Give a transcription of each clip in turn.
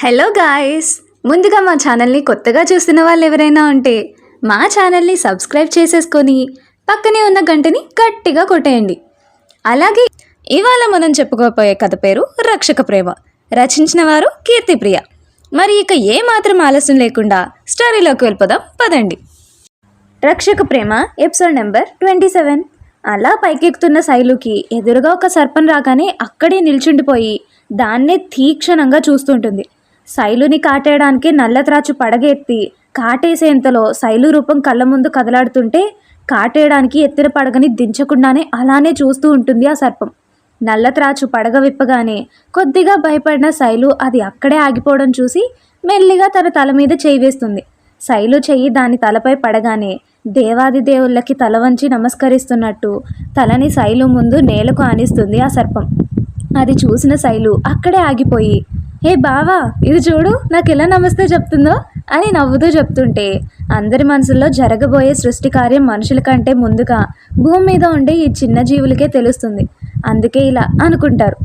Hello guys, ముందుగా మా ఛానల్ని కొత్తగా చూస్తున్న వాళ్ళు ఎవరైనా ఉంటే మా ఛానల్ని సబ్స్క్రైబ్ చేసేసుకొని పక్కనే ఉన్న గంటని గట్టిగా కొట్టేయండి. అలాగే ఇవాళ మనం చెప్పుకోపోయే కథ పేరు రక్షక ప్రేమ. రచించిన వారు కీర్తిప్రియ. మరి ఇక ఏ మాత్రం ఆలస్యం లేకుండా స్టోరీలోకి వెళ్ళిపోదాం పదండి. రక్షక ప్రేమ ఎపిసోడ్ నెంబర్ 27. అలా పైకెక్కుతున్న శైలుకి ఎదురుగా ఒక సర్పం రాగానే అక్కడే నిల్చుండిపోయి దాన్నే తీక్షణంగా చూస్తుంటుంది. శైలుని కాటేయడానికి నల్లత్రాచు పడగెత్తి కాటేసేంతలో శైలు రూపం కళ్ళ ముందు కదలాడుతుంటే కాటేయడానికి ఎత్తిన పడగని దించకుండానే అలానే చూస్తూ ఉంటుంది ఆ సర్పం. నల్లత్రాచు పడగ విప్పగానే కొద్దిగా భయపడిన శైలు అది అక్కడే ఆగిపోవడం చూసి మెల్లిగా తన తల మీద చేయి వేస్తుంది. శైలు చెయ్యి దాని తలపై పడగానే దేవాది దేవుళ్ళకి తల వంచి నమస్కరిస్తున్నట్టు తలని శైలు ముందు నేలకు ఆనిస్తుంది ఆ సర్పం. అది చూసిన శైలు అక్కడే ఆగిపోయి, హే బావా, ఇది చూడు నాకు ఎలా నమస్తే చెప్తుందో అని నవ్వుతూ చెప్తుంటే అందరి మనసుల్లో జరగబోయే సృష్టి కార్యం మనుషుల కంటే ముందుగా భూమి మీద ఉండే ఈ చిన్న జీవులకే తెలుస్తుంది. అందుకే ఇలా అనుకుంటారు.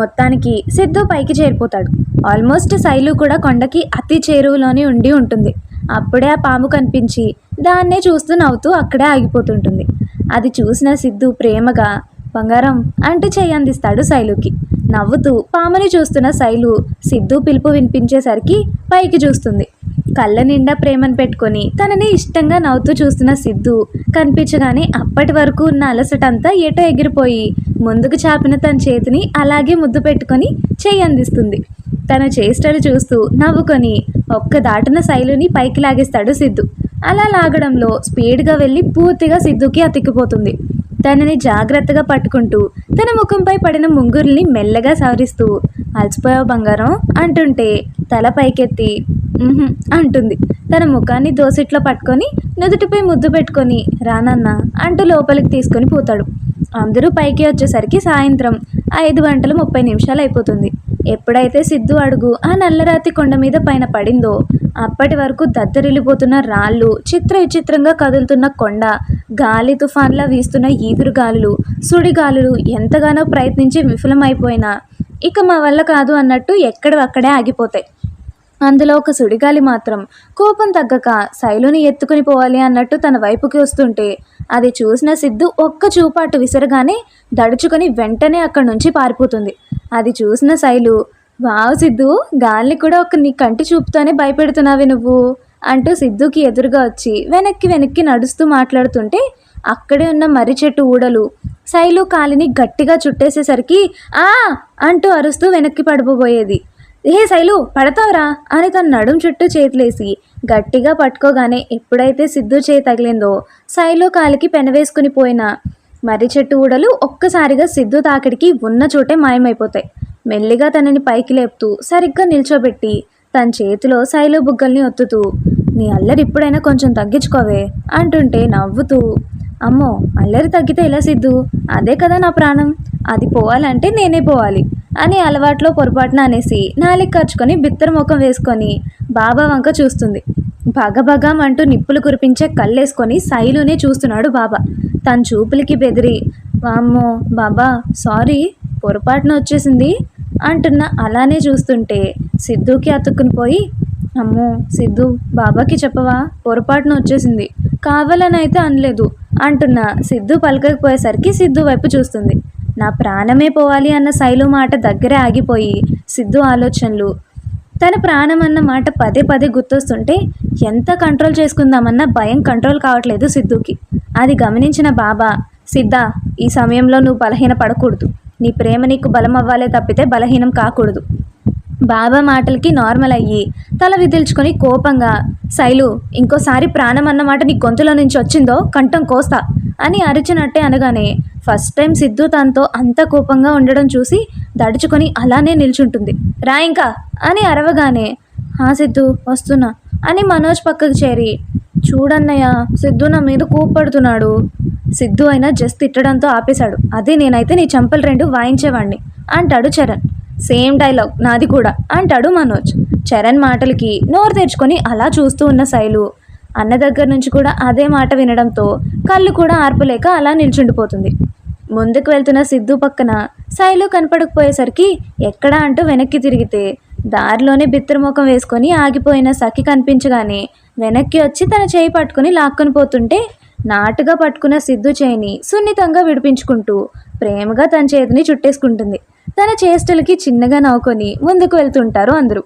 మొత్తానికి సిద్ధు పైకి చేరిపోతాడు. ఆల్మోస్ట్ శైలు కూడా కొండకి అతి చేరువలోనే ఉండి ఉంటుంది. అప్పుడే ఆ పాము కనిపించి దాన్నే చూస్తూ నవ్వుతూ అక్కడే ఆగిపోతుంటుంది. అది చూసిన సిద్ధు ప్రేమగా బంగారం అంటూ చెయ్యి అందిస్తాడు శైలుకి. నవ్వుతూ పాముని చూస్తున్న శైలు సిద్ధు పిలుపు వినిపించేసరికి పైకి చూస్తుంది. కళ్ళ నిండా ప్రేమను పెట్టుకొని తనని ఇష్టంగా నవ్వుతూ చూస్తున్న సిద్ధు కనిపించగానే అప్పటి వరకు ఉన్న అలసటంతా ఏటో ఎగిరిపోయి ముందుకు చాపిన తన చేతిని అలాగే ముద్దు పెట్టుకొని చెయ్యి అందిస్తుంది. తన చేష్టలు చూస్తూ నవ్వుకొని ఒక్క దాటున శైలుని పైకి లాగేస్తాడు సిద్ధు. అలా లాగడంలో స్పీడ్గా వెళ్ళి పూర్తిగా సిద్ధుకి అతికిపోతుంది. తనని జాగ్రత్తగా పట్టుకుంటూ తన ముఖంపై పడిన ముంగురుల్ని మెల్లగా సవరిస్తూ అలసిపోయావు బంగారం అంటుంటే తల పైకెత్తి అంటుంది. తన ముఖాన్ని దోసిట్లో పట్టుకొని నుదుటిపై ముద్దు పెట్టుకొని రానన్న అంటూ లోపలికి తీసుకొని పోతాడు. అందరూ పైకి వచ్చేసరికి సాయంత్రం 5:30 అయిపోతుంది. ఎప్పుడైతే సిద్ధు అడుగు ఆ నల్లరాతి కొండ మీద పైన పడిందో అప్పటి వరకు దద్దరిల్లిపోతున్న రాళ్ళు, చిత్ర విచిత్రంగా కదులుతున్న కొండ, గాలి తుఫాన్లా వీస్తున్న ఈదురుగాలులు, సుడిగాలులు ఎంతగానో ప్రయత్నించి విఫలమైపోయినా ఇక మా వల్ల కాదు అన్నట్టు ఎక్కడవక్కడే ఆగిపోతాయి. అందులో ఒక సుడిగాలి మాత్రం కోపం తగ్గక శైలుని ఎత్తుకుని పోవాలి అన్నట్టు తన వైపుకి వస్తుంటే అది చూసిన సిద్ధు ఒక్క చూపాటు విసరగానే దడుచుకొని వెంటనే అక్కడి నుంచి పారిపోతుంది. అది చూసిన శైలు, వావ్ సిద్ధు, గాలిని కూడా నీ కంటి చూపుతోనే భయపెడుతున్నావే నువ్వు అంటూ సిద్ధుకి ఎదురుగా వచ్చి వెనక్కి నడుస్తూ మాట్లాడుతుంటే అక్కడే ఉన్న మర్రి చెట్టు ఊడలు శైలు కాలిని గట్టిగా చుట్టేసేసరికి ఆ అంటూ అరుస్తూ వెనక్కి పడిపోబోయేది. ఏ శైలు పడతావురా అని తన నడుం చుట్టూ చేతులేసి గట్టిగా పట్టుకోగానే ఎప్పుడైతే సిద్ధు చేయి తగిలిందో శైలు కాలికి పెనవేసుకుని పోయిన మర్రి చెట్టు ఊడలు ఒక్కసారిగా సిద్ధు తాకిడికి ఉన్న చోటే మాయమైపోతాయి. మెల్లిగా తనని పైకి లేపుతూ సరిగ్గా నిల్చోబెట్టి తన చేతిలో శైలు బుగ్గల్ని ఒత్తుతూ, నీ అల్లరి ఇప్పుడైనా కొంచెం తగ్గించుకోవే అంటుంటే నవ్వుతూ, అమ్మో అల్లరి తగ్గితే ఎలా సిద్ధు, అదే కదా నా ప్రాణం, అది పోవాలంటే నేనే పోవాలి అని అలవాట్లో పొరపాటున అనేసి నాలిక ఖర్చుకొని బిత్తర ముఖం వేసుకొని బాబా వంక చూస్తుంది. భగభగం అంటూ నిప్పులు కురిపించే కళ్ళేసుకొని శైలునే చూస్తున్నాడు బాబా. తన చూపులకి బెదిరి, వామ్మో బాబా సారీ, పొరపాటున వచ్చేసింది అంటున్న అలానే చూస్తుంటే సిద్ధుకి అతుక్కుని పోయి, అమ్మో సిద్ధు బాబాకి చెప్పవా, పొరపాటున వచ్చేసింది, కావాలని అయితే అనలేదు అంటున్న సిద్ధు పలకకపోయేసరికి సిద్ధు వైపు చూస్తుంది. నా ప్రాణమే పోవాలి అన్న శైలు మాట దగ్గరే ఆగిపోయి సిద్ధు ఆలోచనలు తన ప్రాణం అన్న మాట పదే గుర్తొస్తుంటే ఎంత కంట్రోల్ చేసుకుందామన్న భయం కంట్రోల్ కావట్లేదు సిద్ధుకి. అది గమనించిన బాబా, సిద్ధా, ఈ సమయంలో నువ్వు బలహీన పడకూడదు, నీ ప్రేమ నీకు బలం అవ్వాలే తప్పితే బలహీనం కాకూడదు. బాబా మాటలకి నార్మల్ అయ్యి తల విదిల్చుకొని కోపంగా, శైలు ఇంకోసారి ప్రాణం అన్నమాట నీ గొంతులో నుంచి వచ్చిందో కంఠం కోస్తా అని అరిచినట్టే అనగానే ఫస్ట్ టైం సిద్ధు తనతో అంత కోపంగా ఉండడం చూసి దడుచుకొని అలానే నిల్చుంటుంది. రా ఇంకా అని అరవగానే, సిద్ధు వస్తున్నా అని మనోజ్ పక్కకు చేరి, చూడన్నయ్య సిద్ధు నా మీద కోప్పడుతున్నాడు. సిద్ధు అయినా జస్ట్ తిట్టడంతో ఆపేశాడు. అదే నేనైతే నీ చెంపలు 2 వాయించేవాడిని అంటాడు చరణ్. సేమ్ డైలాగ్ నాది కూడా అంటాడు మనోజ్. చరణ్ మాటలకి నోరు తెరుచుకొని అలా చూస్తూ ఉన్న శైలు అన్న దగ్గర నుంచి కూడా అదే మాట వినడంతో కళ్ళు కూడా ఆర్పలేక అలా నిల్చుండిపోతుంది. ముందుకు వెళ్తున్న సిద్ధు పక్కన శైలు కనపడకపోయేసరికి ఎక్కడా అంటూ వెనక్కి తిరిగితే దారిలోనే బిత్తరముఖం వేసుకొని ఆగిపోయిన సఖి కనిపించగానే వెనక్కి వచ్చి తన చేయి పట్టుకుని లాక్కొని పోతుంటే నాటుగా పట్టుకున్న సిద్ధు చేయిని సున్నితంగా విడిపించుకుంటూ ప్రేమగా తన చేతిని చుట్టేసుకుంటుంది. తన చేష్టలకి చిన్నగా నవ్వుకొని ముందుకు వెళ్తుంటారు అందరూ.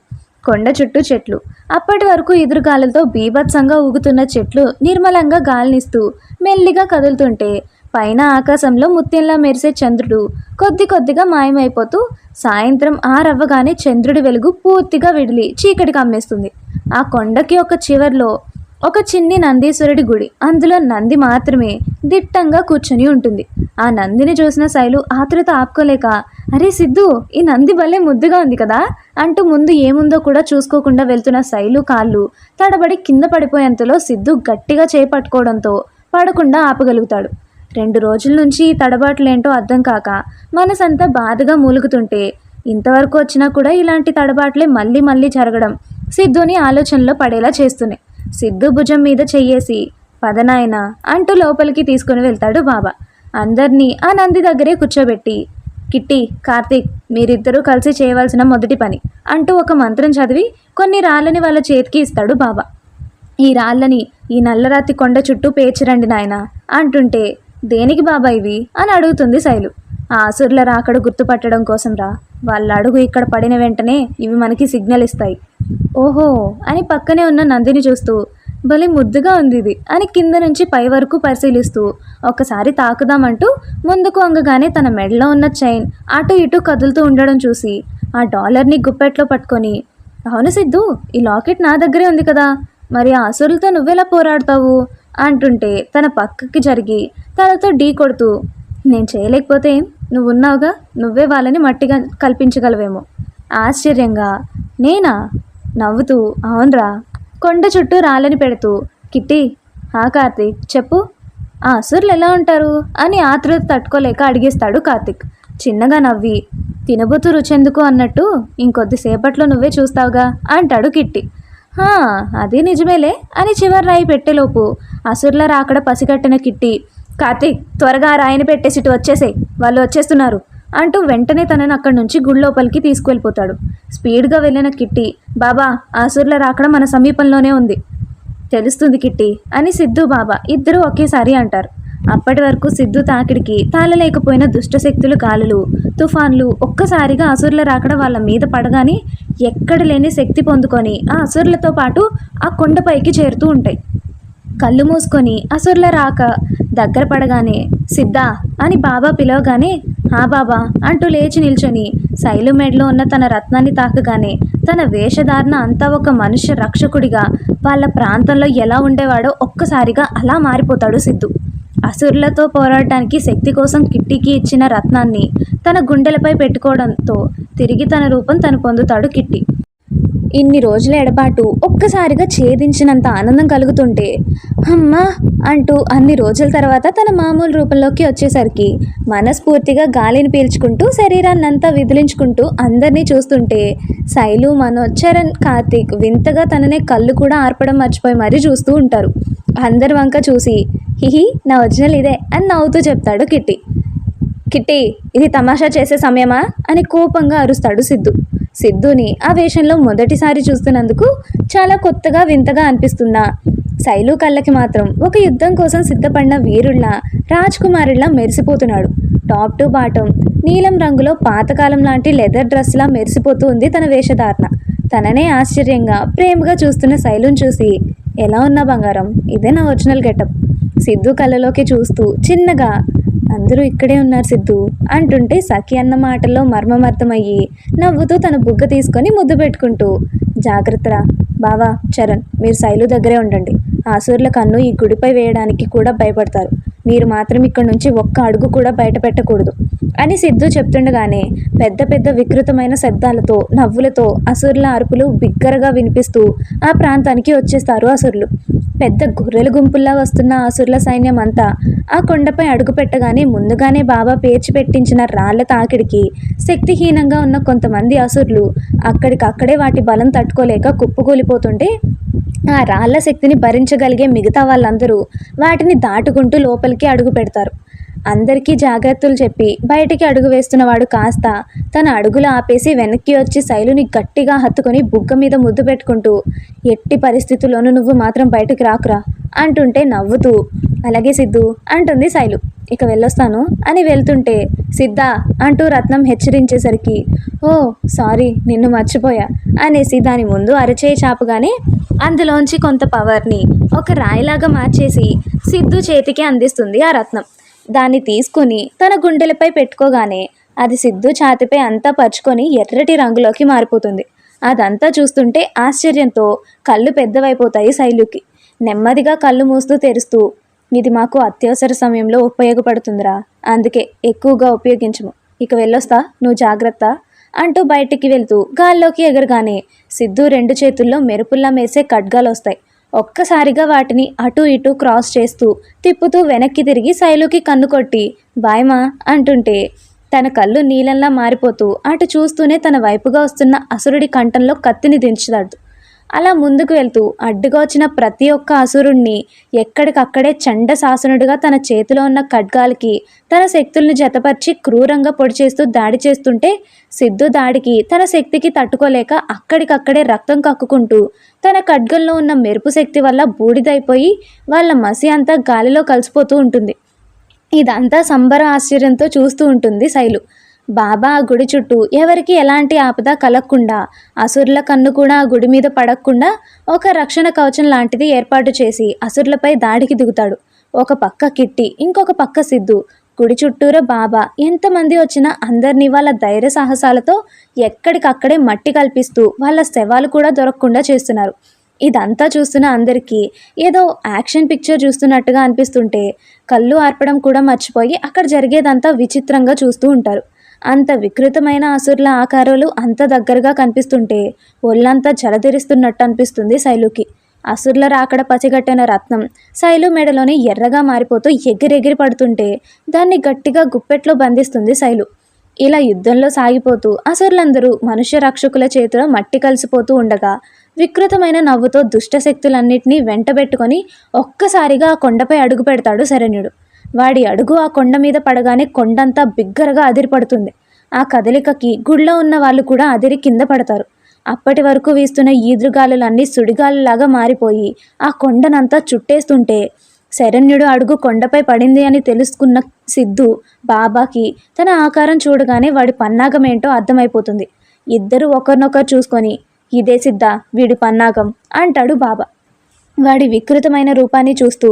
కొండ చుట్టూ చెట్లు. అప్పటి వరకు ఎదురుగాలులతో బీభత్సంగా ఊగుతున్న చెట్లు నిర్మలంగా గాలినిస్తూ మెల్లిగా కదులుతుంటే పైన ఆకాశంలో ముత్యంలా మెరిసే చంద్రుడు కొద్ది కొద్దిగా మాయమైపోతూ సాయంత్రం ఆరవ్వగానే చంద్రుడి వెలుగు పూర్తిగా విడిలి చీకటి కమ్మేస్తుంది. ఆ కొండకి ఒక చివర్లో ఒక చిన్ని నందీశ్వరుడి గుడి. అందులో నంది మాత్రమే దిట్టంగా కూర్చొని ఉంటుంది. ఆ నందిని చూసిన శైలు ఆతృత ఆపుకోలేక, అరే సిద్ధు, ఈ నంది భలే ముద్దుగా ఉంది కదా అంటూ ముందు ఏముందో కూడా చూసుకోకుండా వెళ్తున్న శైలు కాళ్ళు తడబడి కింద పడిపోయేంతలో సిద్ధు గట్టిగా చేపట్టుకోవడంతో పడకుండా ఆపగలుగుతాడు. 2 రోజుల నుంచి ఈ తడబాట్లేంటో అర్థం కాక మనసంతా బాధగా మూలుగుతుంటే ఇంతవరకు వచ్చినా కూడా ఇలాంటి తడబాట్లే మళ్ళీ మళ్ళీ జరగడం సిద్ధుని ఆలోచనలో పడేలా చేస్తున్నాయి. సిద్ధు భుజం మీద చెయ్యేసి పదనాయన అంటూ లోపలికి తీసుకుని వెళ్తాడు బాబా. అందరినీ ఆ నంది దగ్గరే కూర్చోబెట్టి, కిట్టి, కార్తీక్, మీరిద్దరూ కలిసి చేయవలసిన మొదటి పని అంటూ ఒక మంత్రం చదివి కొన్ని రాళ్ళని వాళ్ళ చేతికి ఇస్తాడు బాబా. ఈ రాళ్ళని ఈ నల్లరాతి కొండ చుట్టూ పేర్చిరండి నాయన అంటుంటే, దేనికి బాబా ఇవి అని అడుగుతుంది శైలు. ఆ అసురుల రాకడ గుర్తుపట్టడం కోసం రా. వాళ్ళ అడుగు ఇక్కడ పడిన వెంటనే ఇవి మనకి సిగ్నల్ ఇస్తాయి. ఓహో అని పక్కనే ఉన్న నందిని చూస్తూ, భలే ముద్దుగా ఉంది ఇది అని కింద నుంచి పై వరకు పరిశీలిస్తూ ఒక్కసారి తాకుదామంటూ ముందుకు వంగగానే తన మెడలో ఉన్న చైన్ అటు ఇటు కదులుతూ ఉండడం చూసి ఆ డాలర్ని గుప్పెట్లో పట్టుకొని, అవును సిద్ధు, ఈ లాకెట్ నా దగ్గరే ఉంది కదా, మరి ఆ అసురులతో నువ్వెలా పోరాడతావు అంటుంటే తన పక్కకి జరిగి తనతో ఢీ కొడుతూ, నేను చేయలేకపోతే నువ్వున్నావుగా, నువ్వే వాళ్ళని మట్టిగా కల్పించగలవేమో. ఆశ్చర్యంగా, నేనా నవ్వుతూ, అవునరా. కొండ చుట్టూ రాళ్ళని పెడుతూ, కిట్టి, కార్తీక్ చెప్పు, ఆ అసురులు ఎలా ఉంటారు అని ఆతృత తట్టుకోలేక అడిగేస్తాడు కార్తీక్. చిన్నగా నవ్వి, తినబోతూ రుచెందుకు అన్నట్టు ఇంకొద్దిసేపట్లో నువ్వే చూస్తావుగా అంటాడు కిట్టి. అది నిజమేలే అని చివరి రాయి పెట్టేలోపు అసురుల రాకడ పసిగట్టిన కిట్టి, కార్తీక్ త్వరగా రాయిని పెట్టేసి ఇటు వచ్చేసే, వాళ్ళు వచ్చేస్తున్నారు అంటూ వెంటనే తనని అక్కడి నుంచి గుడి లోపలికి తీసుకువెళ్ళిపోతాడు. స్పీడ్గా వెళ్ళిన కిట్టి, బాబా, అసురుల రాకడ మన సమీపంలోనే ఉంది. తెలుస్తుంది కిట్టి అని సిద్ధు బాబా ఇద్దరూ ఒకేసారి అంటారు. అప్పటి వరకు సిద్ధు తాకిడికి తాళలేకపోయిన దుష్టశక్తులు, గాలులు, తుఫాన్లు ఒక్కసారిగా అసురుల రాకడ వాళ్ళ మీద పడగానే ఎక్కడ లేని శక్తి పొందుకొని ఆ అసురులతో పాటు ఆ కొండపైకి చేరుతూ ఉంటాయి. కళ్ళు మూసుకొని అసురుల రాక దగ్గర పడగానే సిద్ధా అని బాబా పిలవగానే, బాబా అంటూ లేచి నిల్చొని శైలు మెడలో ఉన్న తన రత్నాన్ని తాకగానే తన వేషధారణ అంతా ఒక మనుష్య రక్షకుడిగా వాళ్ళ ప్రాంతంలో ఎలా ఉండేవాడో ఒక్కసారిగా అలా మారిపోతాడు సిద్ధు. అసురులతో పోరాడటానికి శక్తి కోసం కిట్టికి ఇచ్చిన రత్నాన్ని తన గుండెలపై పెట్టుకోవడంతో తిరిగి తన రూపం తను పొందుతాడు కిట్టి. ఇన్ని రోజుల ఎడబాటు ఒక్కసారిగా ఛేదించినంత ఆనందం కలుగుతుంటే, అమ్మా అంటూ అన్ని రోజుల తర్వాత తన మామూలు రూపంలోకి వచ్చేసరికి మనస్ఫూర్తిగా గాలిని పీల్చుకుంటూ శరీరాన్నంతా విదిలించుకుంటూ అందరినీ చూస్తుంటే శైలు, మనోజ్, చరణ్, కార్తీక్ వింతగా తననే కళ్ళు కూడా ఆర్పడం మర్చిపోయి మరీ చూస్తూ ఉంటారు. అందరి వంక చూసి, హిహి, నా ఒరిజినల్ ఇదే అని నవ్వుతూ చెప్తాడు కిట్టి. కిట్టి, ఇది తమాషా చేసే సమయమా అని కోపంగా అరుస్తాడు సిద్ధు. సిద్ధుని ఆ వేషంలో మొదటిసారి చూస్తున్నందుకు చాలా కొత్తగా వింతగా అనిపిస్తున్నా శైలు కళ్ళకి మాత్రం ఒక యుద్ధం కోసం సిద్ధపడిన వీరుళ్ళ, రాజ్ కుమారుల్లా మెరిసిపోతున్నాడు. టాప్ టు బాటం నీలం రంగులో పాతకాలం లాంటి లెదర్ డ్రెస్లా మెరిసిపోతూ ఉంది తన వేషధారణ. తననే ఆశ్చర్యంగా ప్రేమగా చూస్తున్న శైలుని చూసి, ఎలా ఉన్నా బంగారం, ఇదే నా ఒరిజినల్ గెటప్. సిద్ధు కళ్ళలోకి చూస్తూ చిన్నగా, అందరూ ఇక్కడే ఉన్నారు సిద్ధు అంటుంటే సఖి అన్న మాటల్లో మర్మమర్థమయ్యి నవ్వుతూ తన బుగ్గ తీసుకొని ముద్దు పెట్టుకుంటూ, జాగ్రత్తరా బావా, చరణ్, మీరు శైలు దగ్గరే ఉండండి. ఆసూర్ల కన్ను ఈ గుడిపై వేయడానికి కూడా భయపడతారు. మీరు మాత్రం ఇక్కడ నుంచి ఒక్క అడుగు కూడా బయట పెట్టకూడదు అని సిద్ధు చెప్తుండగానే పెద్ద పెద్ద వికృతమైన శబ్దాలతో, నవ్వులతో అసురుల అరుపులు బిగ్గరగా వినిపిస్తూ ఆ ప్రాంతానికి వచ్చేస్తారు అసురులు. పెద్ద గొర్రెల గుంపుల్లా వస్తున్న అసురుల సైన్యం అంతా ఆ కొండపై అడుగు పెట్టగానే ముందుగానే బాబా పేర్చి పెట్టించిన రాళ్ల తాకిడికి శక్తిహీనంగా ఉన్న కొంతమంది అసురులు అక్కడికక్కడే వాటి బలం తట్టుకోలేక కుప్పకూలిపోతుంటే ఆ రాళ్ల శక్తిని భరించగలిగే మిగతా వాళ్ళందరూ వాటిని దాటుకుంటూ లోపలికి అడుగు పెడతారు. అందరికీ జాగ్రత్తలు చెప్పి బయటికి అడుగు వేస్తున్నవాడు కాస్త తన అడుగులు ఆపేసి వెనక్కి వచ్చి శైలుని గట్టిగా హత్తుకొని బుగ్గ మీద ముద్దు పెట్టుకుంటూ, ఎట్టి పరిస్థితుల్లోనూ నువ్వు మాత్రం బయటకు రాకురా అంటుంటే నవ్వుతూ, అలాగే సిద్ధు అంటుంది శైలు. ఇక వెళ్ళొస్తాను అని వెళ్తుంటే, సిద్ధా అంటూ రత్నం హెచ్చరించేసరికి, ఓ సారీ నిన్ను మర్చిపోయా అనేసి దాని ముందు అరచేయి చాపగానే అందులోంచి కొంత పవర్ని ఒక రాయిలాగా మార్చేసి సిద్ధు చేతికి అందిస్తుంది ఆ రత్నం. దాన్ని తీసుకుని తన గుండెలపై పెట్టుకోగానే అది సిద్ధు ఛాతిపై అంతా పరుచుకొని ఎర్రటి రంగులోకి మారిపోతుంది. అదంతా చూస్తుంటే ఆశ్చర్యంతో కళ్ళు పెద్దవైపోతాయి శైలుకి. నెమ్మదిగా కళ్ళు మూస్తూ తెరుస్తూ, ఇది మాకు అత్యవసర సమయంలో ఉపయోగపడుతుందిరా, అందుకే ఎక్కువగా ఉపయోగించము, ఇక వెళ్ళొస్తా, నువ్వు జాగ్రత్త అంటూ బయటికి వెళ్తూ గాల్లోకి ఎగరగానే సిద్ధు 2 చేతుల్లో మెరుపుల్లా మేసే ఖడ్గాలు వస్తాయి. ఒక్కసారిగా వాటిని అటు ఇటు క్రాస్ చేస్తూ తిప్పుతూ వెనక్కి తిరిగి శైలుకి కన్ను కొట్టి బాయ్మా అంటుంటే తన కళ్ళు నీలంలా మారిపోతూ అటు చూస్తూనే తన వైపుగా వస్తున్న అసురుడి కంఠంలో కత్తిని దించుతాడు. అలా ముందుకు వెళ్తూ అడ్డుగా వచ్చిన ప్రతి ఒక్క అసురుణ్ణి ఎక్కడికక్కడే చండశాసనుడిగా తన చేతిలో ఉన్న ఖడ్గాలకి తన శక్తుల్ని జతపరిచి క్రూరంగా పొడి చేస్తూ దాడి చేస్తుంటే సిద్ధు దాడికి తన శక్తికి తట్టుకోలేక అక్కడికక్కడే రక్తం కక్కుకుంటూ తన ఖడ్గంలో ఉన్న మెరుపు శక్తి వల్ల బూడిదైపోయి వాళ్ళ మసి అంతా గాలిలో కలిసిపోతూ ఉంటుంది. ఇదంతా సంబర ఆశ్చర్యంతో చూస్తూ ఉంటుంది శైలు. బాబా ఆ గుడి చుట్టూ ఎవరికి ఎలాంటి ఆపద కలగకుండా, అసురుల కన్ను కూడా ఆ గుడి మీద పడకుండా ఒక రక్షణ కవచం లాంటిది ఏర్పాటు చేసి అసురులపై దాడికి దిగుతాడు. ఒక పక్క కిట్టి, ఇంకొక పక్క సిద్ధు. గుడి చుట్టూరా బాబా ఎంతమంది వచ్చినా అందరినీ వాళ్ళ ధైర్య సాహసాలతో ఎక్కడికక్కడే మట్టి కల్పిస్తూ వాళ్ళ శవాలు కూడా దొరకకుండా చేస్తున్నారు. ఇదంతా చూస్తున్న అందరికీ ఏదో యాక్షన్ పిక్చర్ చూస్తున్నట్టుగా అనిపిస్తుంటే కళ్ళు ఆర్పడం కూడా మర్చిపోయి అక్కడ జరిగేదంతా విచిత్రంగా చూస్తూ ఉంటారు. అంత వికృతమైన అసురుల ఆకారాలు అంత దగ్గరగా కనిపిస్తుంటే ఒళ్ళంతా జలధరిస్తున్నట్టు అనిపిస్తుంది శైలుకి. అసురుల రాకడ పసిగట్టిన రత్నం శైలు మెడలోని ఎర్రగా మారిపోతూ ఎగిరెగిరి పడుతుంటే దాన్ని గట్టిగా గుప్పెట్లో బంధిస్తుంది శైలు. ఇలా యుద్ధంలో సాగిపోతూ అసురులందరూ మనుష్య రక్షకుల చేతిలో మట్టి కలిసిపోతూ ఉండగా వికృతమైన నవ్వుతో దుష్టశక్తులన్నింటినీ వెంటబెట్టుకొని ఒక్కసారిగా ఆ కొండపై అడుగు పెడతాడు శరణ్యుడు. వాడి అడుగు ఆ కొండ మీద పడగానే కొండంతా బిగ్గరగా అదిరిపడుతుంది. ఆ కదలికకి గుళ్ళో ఉన్న వాళ్ళు కూడా అదిరి కింద పడతారు. అప్పటి వరకు వీస్తున్న ఈదురుగాలులన్నీ సుడిగాలులాగా మారిపోయి ఆ కొండనంతా చుట్టేస్తుంటే శరణ్యుడు అడుగు కొండపై పడింది అని తెలుసుకున్న సిద్ధు బాబాకి తన ఆకారం చూడగానే వాడి పన్నాగమేంటో అర్థమైపోతుంది. ఇద్దరు ఒకరినొకరు చూసుకొని, ఇదే సిద్ధ వీడి పన్నాగం అంటాడు బాబా. వాడి వికృతమైన రూపాన్ని చూస్తూ,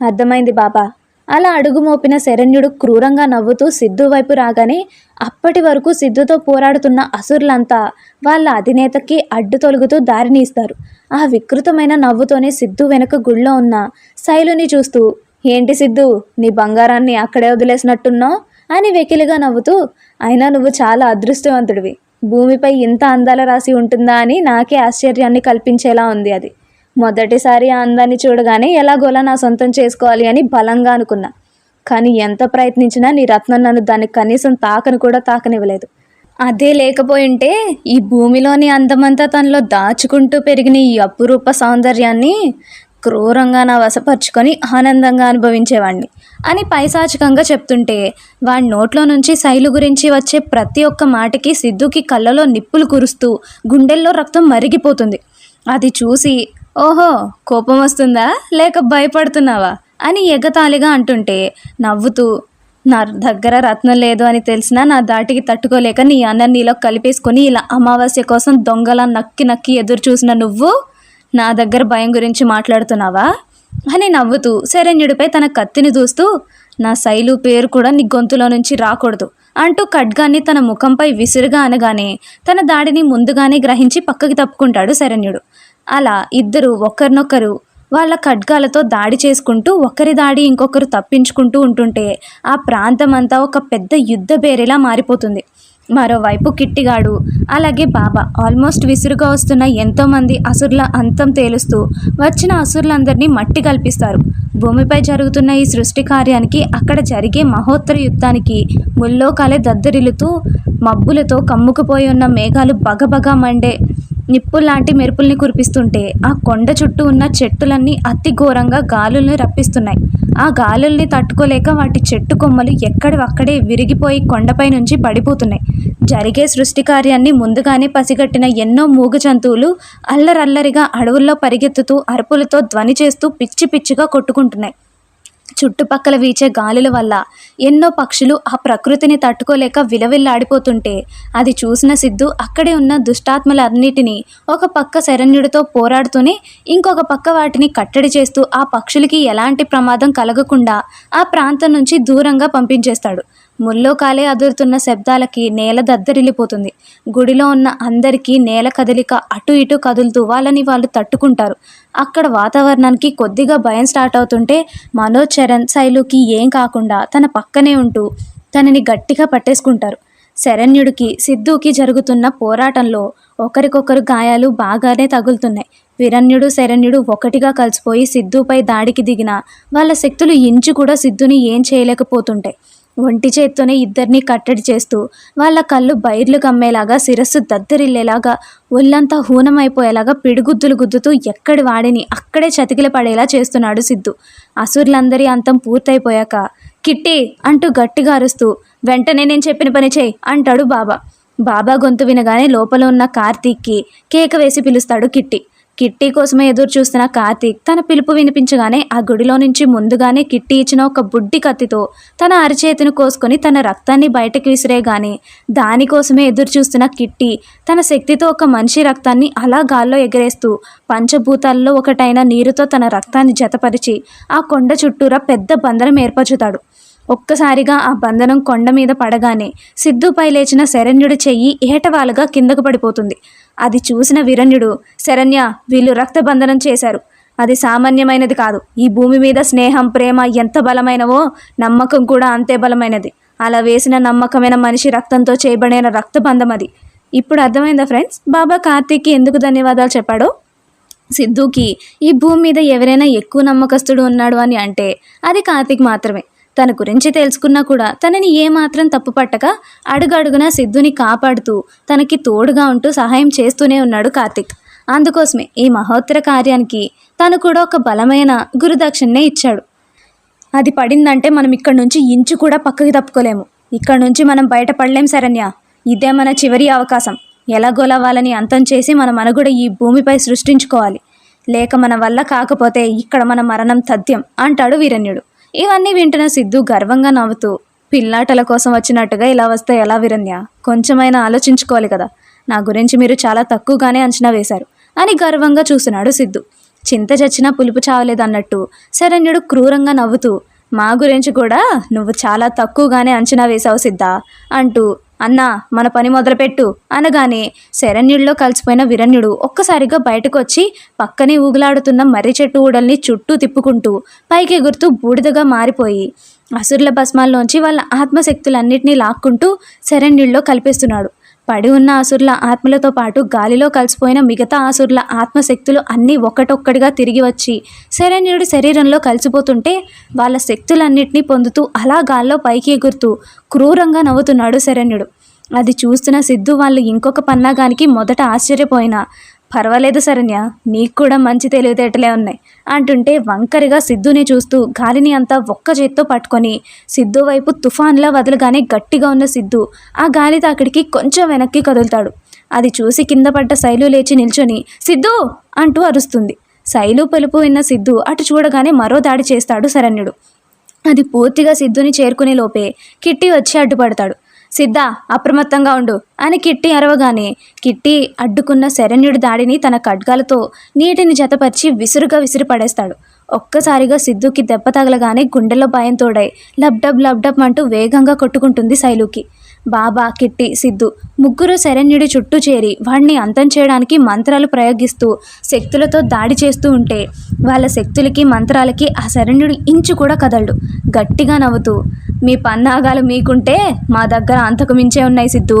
అర్థమైంది బాబా. అలా అడుగు మోపిన శరణ్యుడు క్రూరంగా నవ్వుతూ సిద్ధు వైపు రాగానే అప్పటి వరకు సిద్ధుతో పోరాడుతున్న అసురులంతా వాళ్ళ అధినేతకి అడ్డు తొలుగుతూ దారిని ఇస్తారు. ఆ వికృతమైన నవ్వుతోనే సిద్ధు వెనక గుళ్ళో ఉన్న శైలుని చూస్తూ, ఏంటి సిద్ధు నీ బంగారాన్ని అక్కడే వదిలేసినట్టున్నావు అని వెకిలిగా నవ్వుతూ, అయినా నువ్వు చాలా అదృష్టవంతుడివి, భూమిపై ఇంత అందాల రాశి ఉంటుందా అని నాకే ఆశ్చర్యాన్ని కల్పించేలా ఉంది. అది మొదటిసారి ఆ అందాన్ని చూడగానే ఎలాగోలా నా సొంతం చేసుకోవాలి అని బలంగా అనుకున్నా. కానీ ఎంత ప్రయత్నించినా నీ రత్నం నన్ను దానికి కనీసం తాకను కూడా తాకనివ్వలేదు. అదే లేకపోయింటే ఈ భూమిలోని అందమంతా తనలో దాచుకుంటూ పెరిగిన ఈ అపురూప సౌందర్యాన్ని క్రూరంగా నా వశపరుచుకొని ఆనందంగా అనుభవించేవాడిని అని పైశాచికంగా చెప్తుంటే వాడి నోట్లో నుంచి శైలు గురించి వచ్చే ప్రతి ఒక్క మాటకి సిద్ధుకి కళ్ళలో నిప్పులు కురుస్తూ గుండెల్లో రక్తం మరిగిపోతుంది. అది చూసి, ఓహో కోపం వస్తుందా లేక భయపడుతున్నావా అని ఎగతాళిగా అంటుంటే నవ్వుతూ, నా దగ్గర రత్నం లేదు అని తెలిసినా నా దాటికి తట్టుకోలేక నీ అన్న నీలో కలిపేసుకొని ఇలా అమావాస్య కోసం దొంగలా నక్కి నక్కి ఎదురు చూసిన నువ్వు నా దగ్గర భయం గురించి మాట్లాడుతున్నావా అని నవ్వుతూ శరణ్యుడిపై తన కత్తిని దూస్తూ, నా శైలు పేరు కూడా నీ గొంతులో నుంచి రాకూడదు అంటూ ఖడ్గాన్ని తన ముఖంపై విసురుగా అనగానే తన దాడిని ముందుగానే గ్రహించి పక్కకి తప్పుకుంటాడు శరణ్యుడు. అలా ఇద్దరు ఒకరినొకరు వాళ్ళ ఖడ్గాలతో దాడి చేసుకుంటూ ఒకరి దాడి ఇంకొకరు తప్పించుకుంటూ ఉంటుంటే ఆ ప్రాంతం అంతా ఒక పెద్ద యుద్ధ బేరేలా మారిపోతుంది. మరోవైపు కిట్టిగాడు అలాగే బాబా ఆల్మోస్ట్ విసురుగా వస్తున్న ఎంతోమంది అసురుల అంతం తేలుస్తూ వచ్చిన అసురులందరినీ మట్టి కల్పిస్తారు. భూమిపై జరుగుతున్న ఈ సృష్టి కార్యానికి అక్కడ జరిగే మహోత్తర యుద్ధానికి ముల్లోకాలే దద్దరిల్లుతూ మబ్బులతో కమ్ముకుపోయి ఉన్న మేఘాలు బగబగా మండే నిప్పుల్లాంటి మెరుపుల్ని కురిపిస్తుంటే ఆ కొండ చుట్టూ ఉన్న చెట్టులన్నీ అతి ఘోరంగా గాలుల్ని రప్పిస్తున్నాయి. ఆ గాలుల్ని తట్టుకోలేక వాటి చెట్టు కొమ్మలు ఎక్కడివక్కడే విరిగిపోయి కొండపై నుంచి పడిపోతున్నాయి. జరిగే సృష్టి కార్యాన్ని ముందుగానే పసిగట్టిన ఎన్నో మూగ జంతువులు అల్లరల్లరిగా అడవుల్లో పరిగెత్తుతూ అరుపులతో ధ్వని చేస్తూ పిచ్చి పిచ్చిగా కొట్టుకుంటున్నాయి. చుట్టుపక్కల వీచే గాలుల వల్ల ఎన్నో పక్షులు ఆ ప్రకృతిని తట్టుకోలేక విలవిల్లాడిపోతుంటే అది చూసిన సిద్ధు అక్కడే ఉన్న దుష్టాత్మలన్నిటినీ ఒక పక్క శరణ్యుడితో పోరాడుతూనే ఇంకొక పక్క వాటిని కట్టడి చేస్తూ ఆ పక్షులకి ఎలాంటి ప్రమాదం కలగకుండా ఆ ప్రాంతం నుంచి దూరంగా పంపించేస్తాడు. ముల్లోకాలే అదురుతున్న శబ్దాలకి నేల దద్దరిల్లిపోతుంది. గుడిలో ఉన్న అందరికీ నేల కదలిక అటు ఇటు కదులుతూ వాళ్ళని వాళ్ళు తట్టుకుంటారు. అక్కడ వాతావరణానికి కొద్దిగా భయం స్టార్ట్ అవుతుంటే మనోజ్, చరణ్ శైలుకి ఏం కాకుండా తన పక్కనే ఉంటూ తనని గట్టిగా పట్టేసుకుంటారు. శరణ్యుడికి సిద్ధుకి జరుగుతున్న పోరాటంలో ఒకరికొకరు గాయాలు బాగానే తగులుతున్నాయి. విరణ్యుడు, శరణ్యుడు ఒకటిగా కలిసిపోయి సిద్ధుపై దాడికి దిగిన వాళ్ళ శక్తులు ఇంచు కూడా సిద్ధుని ఏం చేయలేకపోతుంటాయి. ఒంటి చేత్తోనే ఇద్దరిని కట్టడి చేస్తూ వాళ్ళ కళ్ళు బైర్లు కమ్మేలాగా, శిరస్సు దద్దరిల్లేలాగా, ఒళ్ళంతా హూనమైపోయేలాగా పిడిగుద్దులు గుద్దుతూ ఎక్కడి వాడిని అక్కడే చతికిల పడేలా చేస్తున్నాడు సిద్ధు. అసురులందరి అంతం పూర్తయిపోయాక కిట్టి అంటూ గట్టిగా అరుస్తూ వెంటనే నేను చెప్పిన పని చేయి అంటాడు బాబా. బాబా గొంతు వినగానే లోపల ఉన్న కార్తీక్కి కేక వేసి పిలుస్తాడు కిట్టి. కిట్టి కోసమే ఎదురు చూస్తున్న కార్తీక్ తన పిలుపు వినిపించగానే ఆ గుడిలో నుంచి ముందుగానే కిట్టి ఇచ్చిన ఒక బుడ్డి కత్తితో తన అరచేతిని కోసుకొని తన రక్తాన్ని బయటకు విసిరేగానే దానికోసమే ఎదురు చూస్తున్న కిట్టి తన శక్తితో ఒక మనిషి రక్తాన్ని అలా గాల్లో ఎగరేస్తూ పంచభూతాల్లో ఒకటైన నీరుతో తన రక్తాన్ని జతపరిచి ఆ కొండ చుట్టూరా పెద్ద బంధనం ఏర్పరుచుతాడు. ఒక్కసారిగా ఆ బంధనం కొండ మీద పడగానే సిద్ధుపై లేచిన శరణ్యుడి చెయ్యి ఏటవాలుగా కిందకు పడిపోతుంది. అది చూసిన విరణ్యుడు, శరణ్య, వీళ్ళు రక్తబంధనం చేశారు. అది సామాన్యమైనది కాదు. ఈ భూమి మీద స్నేహం, ప్రేమ ఎంత బలమైనవో నమ్మకం కూడా అంతే బలమైనది. అలా వేసిన నమ్మకమైన మనిషి రక్తంతో చేయబడిన రక్తబంధం అది. ఇప్పుడు అర్థమైందా ఫ్రెండ్స్, బాబా కార్తీక్కి ఎందుకు ధన్యవాదాలు చెప్పాడో? సిద్ధుకి ఈ భూమి మీద ఎవరైనా ఎక్కువ నమ్మకస్తుడు ఉన్నాడు అని అంటే అది కార్తీక్ మాత్రమే. తన గురించి తెలుసుకున్నా కూడా తనని ఏమాత్రం తప్పు పట్టక అడుగడుగునా సిద్ధుని కాపాడుతూ తనకి తోడుగా ఉంటూ సహాయం చేస్తూనే ఉన్నాడు కార్తీక్. అందుకోసమే ఈ మహోత్తర కార్యానికి తను కూడా ఒక బలమైన గురుదక్షిణనే ఇచ్చాడు. అది పడిందంటే మనం ఇక్కడి నుంచి ఇంచు కూడా పక్కకి తప్పుకోలేము. ఇక్కడి నుంచి మనం బయటపడలేం శరణ్య. ఇదే మన చివరి అవకాశం. ఎలాగోలా వాళ్ళని అంతం చేసి మన మనుగడ ఈ భూమిపై సృష్టించుకోవాలి. లేక మన వల్ల కాకపోతే ఇక్కడ మన మరణం తథ్యం అంటాడు వీరణ్యుడు. ఇవన్నీ వింటున్న సిద్ధు గర్వంగా నవ్వుతూ పిల్లాటల కోసం వచ్చినట్టుగా ఇలా వస్తే ఎలా వీరణ్య, కొంచెమైనా ఆలోచించుకోవాలి కదా. నా గురించి మీరు చాలా తక్కువగానే అంచనా వేశారు అని గర్వంగా చూస్తున్నాడు సిద్ధు. చింత చచ్చినా పులుపు చావలేదన్నట్టు శరణ్యుడు క్రూరంగా నవ్వుతూ మా గురించి కూడా నువ్వు చాలా తక్కువగానే అంచనా వేశావు సిద్ధా అంటూ అన్నా మన పని మొదలుపెట్టు అనగానే శరణ్యుడిలో కలిసిపోయిన విరణ్యుడు ఒక్కసారిగా బయటకు వచ్చి పక్కనే ఊగులాడుతున్న మర్రి చెట్టు ఊడల్ని చుట్టూ తిప్పుకుంటూ పైకి ఎగురుతూ బూడిదగా మారిపోయి అసురుల భస్మాల్లోంచి వాళ్ళ ఆత్మశక్తులన్నింటినీ లాక్కుంటూ శరణ్యుడిలో కలిపేస్తున్నాడు. పడి ఉన్న అసురుల ఆత్మలతో పాటు గాలిలో కలిసిపోయిన మిగతా అసురుల ఆత్మశక్తులు అన్నీ ఒక్కటొక్కడిగా తిరిగి వచ్చి శరణ్యుడి శరీరంలో కలిసిపోతుంటే వాళ్ళ శక్తులన్నింటినీ పొందుతూ అలా గాల్లో పైకి ఎగురుతూ క్రూరంగా నవ్వుతున్నాడు శరణ్యుడు. అది చూస్తున్న సిద్ధు వాళ్ళు ఇంకొక పన్నాగానికి మొదట ఆశ్చర్యపోయినా పర్వాలేదు శరణ్య, నీకు కూడా మంచి తెలివితేటలే ఉన్నాయి అంటుంటే వంకరిగా సిద్ధుని చూస్తూ గాలిని అంతా ఒక్క చేత్తో పట్టుకొని సిద్ధు వైపు తుఫాన్లా వదలగానే గట్టిగా ఉన్న సిద్ధు ఆ గాలి తాకిడికి కొంచెం వెనక్కి కదులుతాడు. అది చూసి కింద పడ్డ శైలు లేచి నిల్చొని సిద్ధు అంటూ అరుస్తుంది. శైలు పిలుపు విన్న సిద్ధు అటు చూడగానే మరో దాడి చేస్తాడు శరణ్యుడు. అది పూర్తిగా సిద్ధుని చేరుకునే లోపే కిట్టి వచ్చి అడ్డుపడతాడు. సిద్ధ, అప్రమత్తంగా ఉండు అని కిట్టి అరవగానే కిట్టి అడ్డుకున్న శరణ్యుడి దాడిని తన ఖడ్గాలతో నీటిని జతపరిచి విసురుగా విసిరి పడేస్తాడు. ఒక్కసారిగా సిద్ధుకి దెబ్బ తగలగానే గుండెల్లో భయం తోడై లబ్డబ్ అంటూ వేగంగా కొట్టుకుంటుంది శైలుకి. బాబా, కిట్టి, సిద్ధు ముగ్గురు శరణ్యుడి చుట్టూ చేరి వాడిని అంతం చేయడానికి మంత్రాలు ప్రయోగిస్తూ శక్తులతో దాడి చేస్తూ ఉంటే వాళ్ళ శక్తులకి మంత్రాలకి ఆ శరణ్యుడు ఇంచు కూడా కదలడు. గట్టిగా నవ్వుతూ మీ పన్నాగాలు మీకుంటే మా దగ్గర అంతకు మించే ఉన్నాయి సిద్ధు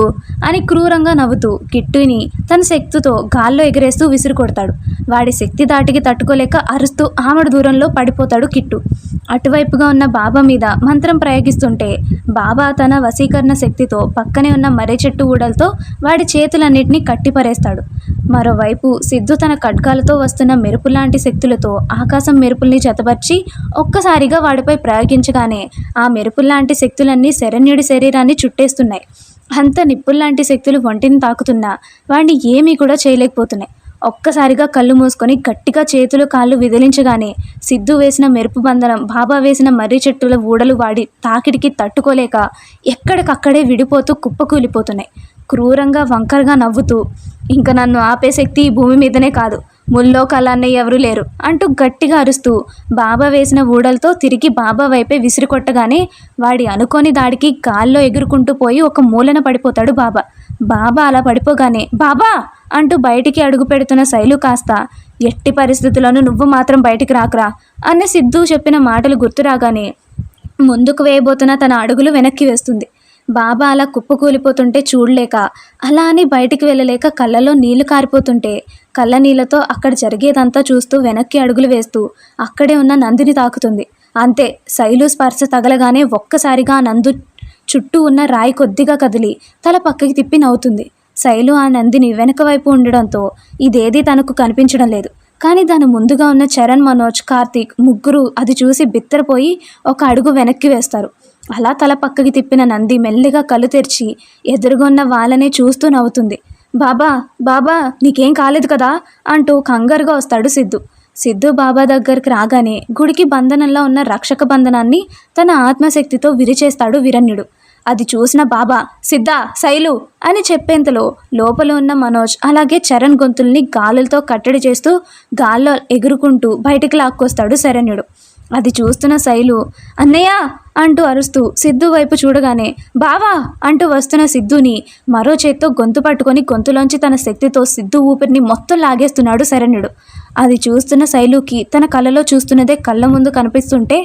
అని క్రూరంగా నవ్వుతూ కిట్టుని తన శక్తితో గాల్లో ఎగరేస్తూ విసిరి కొడతాడు. వాడి శక్తి దాటికి తట్టుకోలేక అరుస్తూ ఆమడు దూరంలో పడిపోతాడు కిట్టు. అటువైపుగా ఉన్న బాబా మీద మంత్రం ప్రయోగిస్తుంటే బాబా తన వశీకరణ శక్తితో పక్కనే ఉన్న మర్రి చెట్టు ఊడలతో వాడి చేతులన్నింటినీ కట్టిపరేస్తాడు. మరోవైపు సిద్ధు తన ఖడ్గాలతో వస్తున్న మెరుపులాంటి శక్తులతో ఆకాశం మెరుపుల్ని జతపరిచి ఒక్కసారిగా వాడిపై ప్రయోగించగానే ఆ మెరుపుల్లాంటి శక్తులన్నీ శరణ్యుడి శరీరాన్ని చుట్టేస్తున్నాయి. అంత నిప్పుల్లాంటి శక్తులు ఒంటిని తాకుతున్నా వాడిని ఏమీ కూడా చేయలేకపోతున్నాయి. ఒక్కసారిగా కళ్ళు మూసుకొని గట్టిగా చేతులు కాళ్ళు విదిలించగానే సిద్ధు వేసిన మెరుపు బంధనం, బాబా వేసిన మర్రి చెట్టుల ఊడలు వాడి తాకిడికి తట్టుకోలేక ఎక్కడికక్కడే విడిపోతూ కుప్పకూలిపోతున్నాయి. క్రూరంగా వంకరగా నవ్వుతూ, ఇంకా నన్ను ఆపే శక్తి ఈ భూమి మీదనే కాదు, ముల్లోకాలన్నీ ఎవరూ లేరు అంటూ గట్టిగా అరుస్తూ బాబా వేసిన ఊడలతో తిరిగి బాబా వైపే విసిరికొట్టగానే వాడి అనుకోని దాడికి గాల్లో ఎగురుకుంటూ పోయి ఒక మూలన పడిపోతాడు బాబా. బాబా అలా పడిపోగానే బాబా అంటూ బయటికి అడుగు పెడుతున్న శైలు కాస్త, ఎట్టి పరిస్థితుల్లోనూ నువ్వు మాత్రం బయటికి రాకరా అన్న సిద్ధు చెప్పిన మాటలు గుర్తురాగానే ముందుకు వేయబోతున్న తన అడుగులు వెనక్కి వేస్తుంది. బాబా అలా కుప్పకూలిపోతుంటే చూడలేక, అలా అని బయటికి వెళ్ళలేక కళ్ళలో నీళ్లు కారిపోతుంటే కళ్ళ నీళ్లతో అక్కడ జరిగేదంతా చూస్తూ వెనక్కి అడుగులు వేస్తూ అక్కడే ఉన్న నందిని తాకుతుంది. అంతే, శైలు స్పర్శ తగలగానే ఒక్కసారిగా నందు చుట్టూ ఉన్న రాయి కొద్దిగా కదిలి తల పక్కకి తిప్పి నవ్వుతుంది. శైలు ఆ నందిని వెనక వైపు ఉండడంతో ఇదేదీ తనకు కనిపించడం లేదు. కానీ దాని ముందుగా ఉన్న చరణ్, మనోజ్, కార్తీక్ ముగ్గురు అది చూసి బిత్తరపోయి ఒక అడుగు వెనక్కి వేస్తారు. అలా తల పక్కకి తిప్పిన నంది మెల్లిగా కళ్ళు తెరిచి ఎదురుగున్న వాళ్ళనే చూస్తూ నవ్వుతుంది. బాబా బాబా నీకేం కాలేదు కదా అంటూ కంగారుగా వస్తాడు సిద్ధు. సిద్ధు బాబా దగ్గరికి రాగానే గుడికి బంధనంలో ఉన్న రక్షక బంధనాన్ని తన ఆత్మశక్తితో విరిచేస్తాడు వీరన్యుడు. అది చూసిన బాబా సిద్ధ, శైలు అని చెప్పేంతలో లోపల ఉన్న మనోజ్ అలాగే చరణ్ గొంతుల్ని గాలులతో కట్టడి చేస్తూ గాల్లో ఎగురుకుంటూ బయటికి లాక్కొస్తాడు శరణ్యుడు. అది చూస్తున్న శైలు అన్నయ్య అంటూ అరుస్తూ సిద్ధు వైపు చూడగానే బావా అంటూ వస్తున్న సిద్ధుని మరో చేత్తో గొంతు పట్టుకొని గొంతులోంచి తన శక్తితో సిద్ధు ఊపిరిని మొత్తం లాగేస్తున్నాడు శరణ్యుడు. అది చూస్తున్న శైలుకి తన కళ్ళలో చూస్తున్నదే కళ్ళ ముందు కనిపిస్తుంటే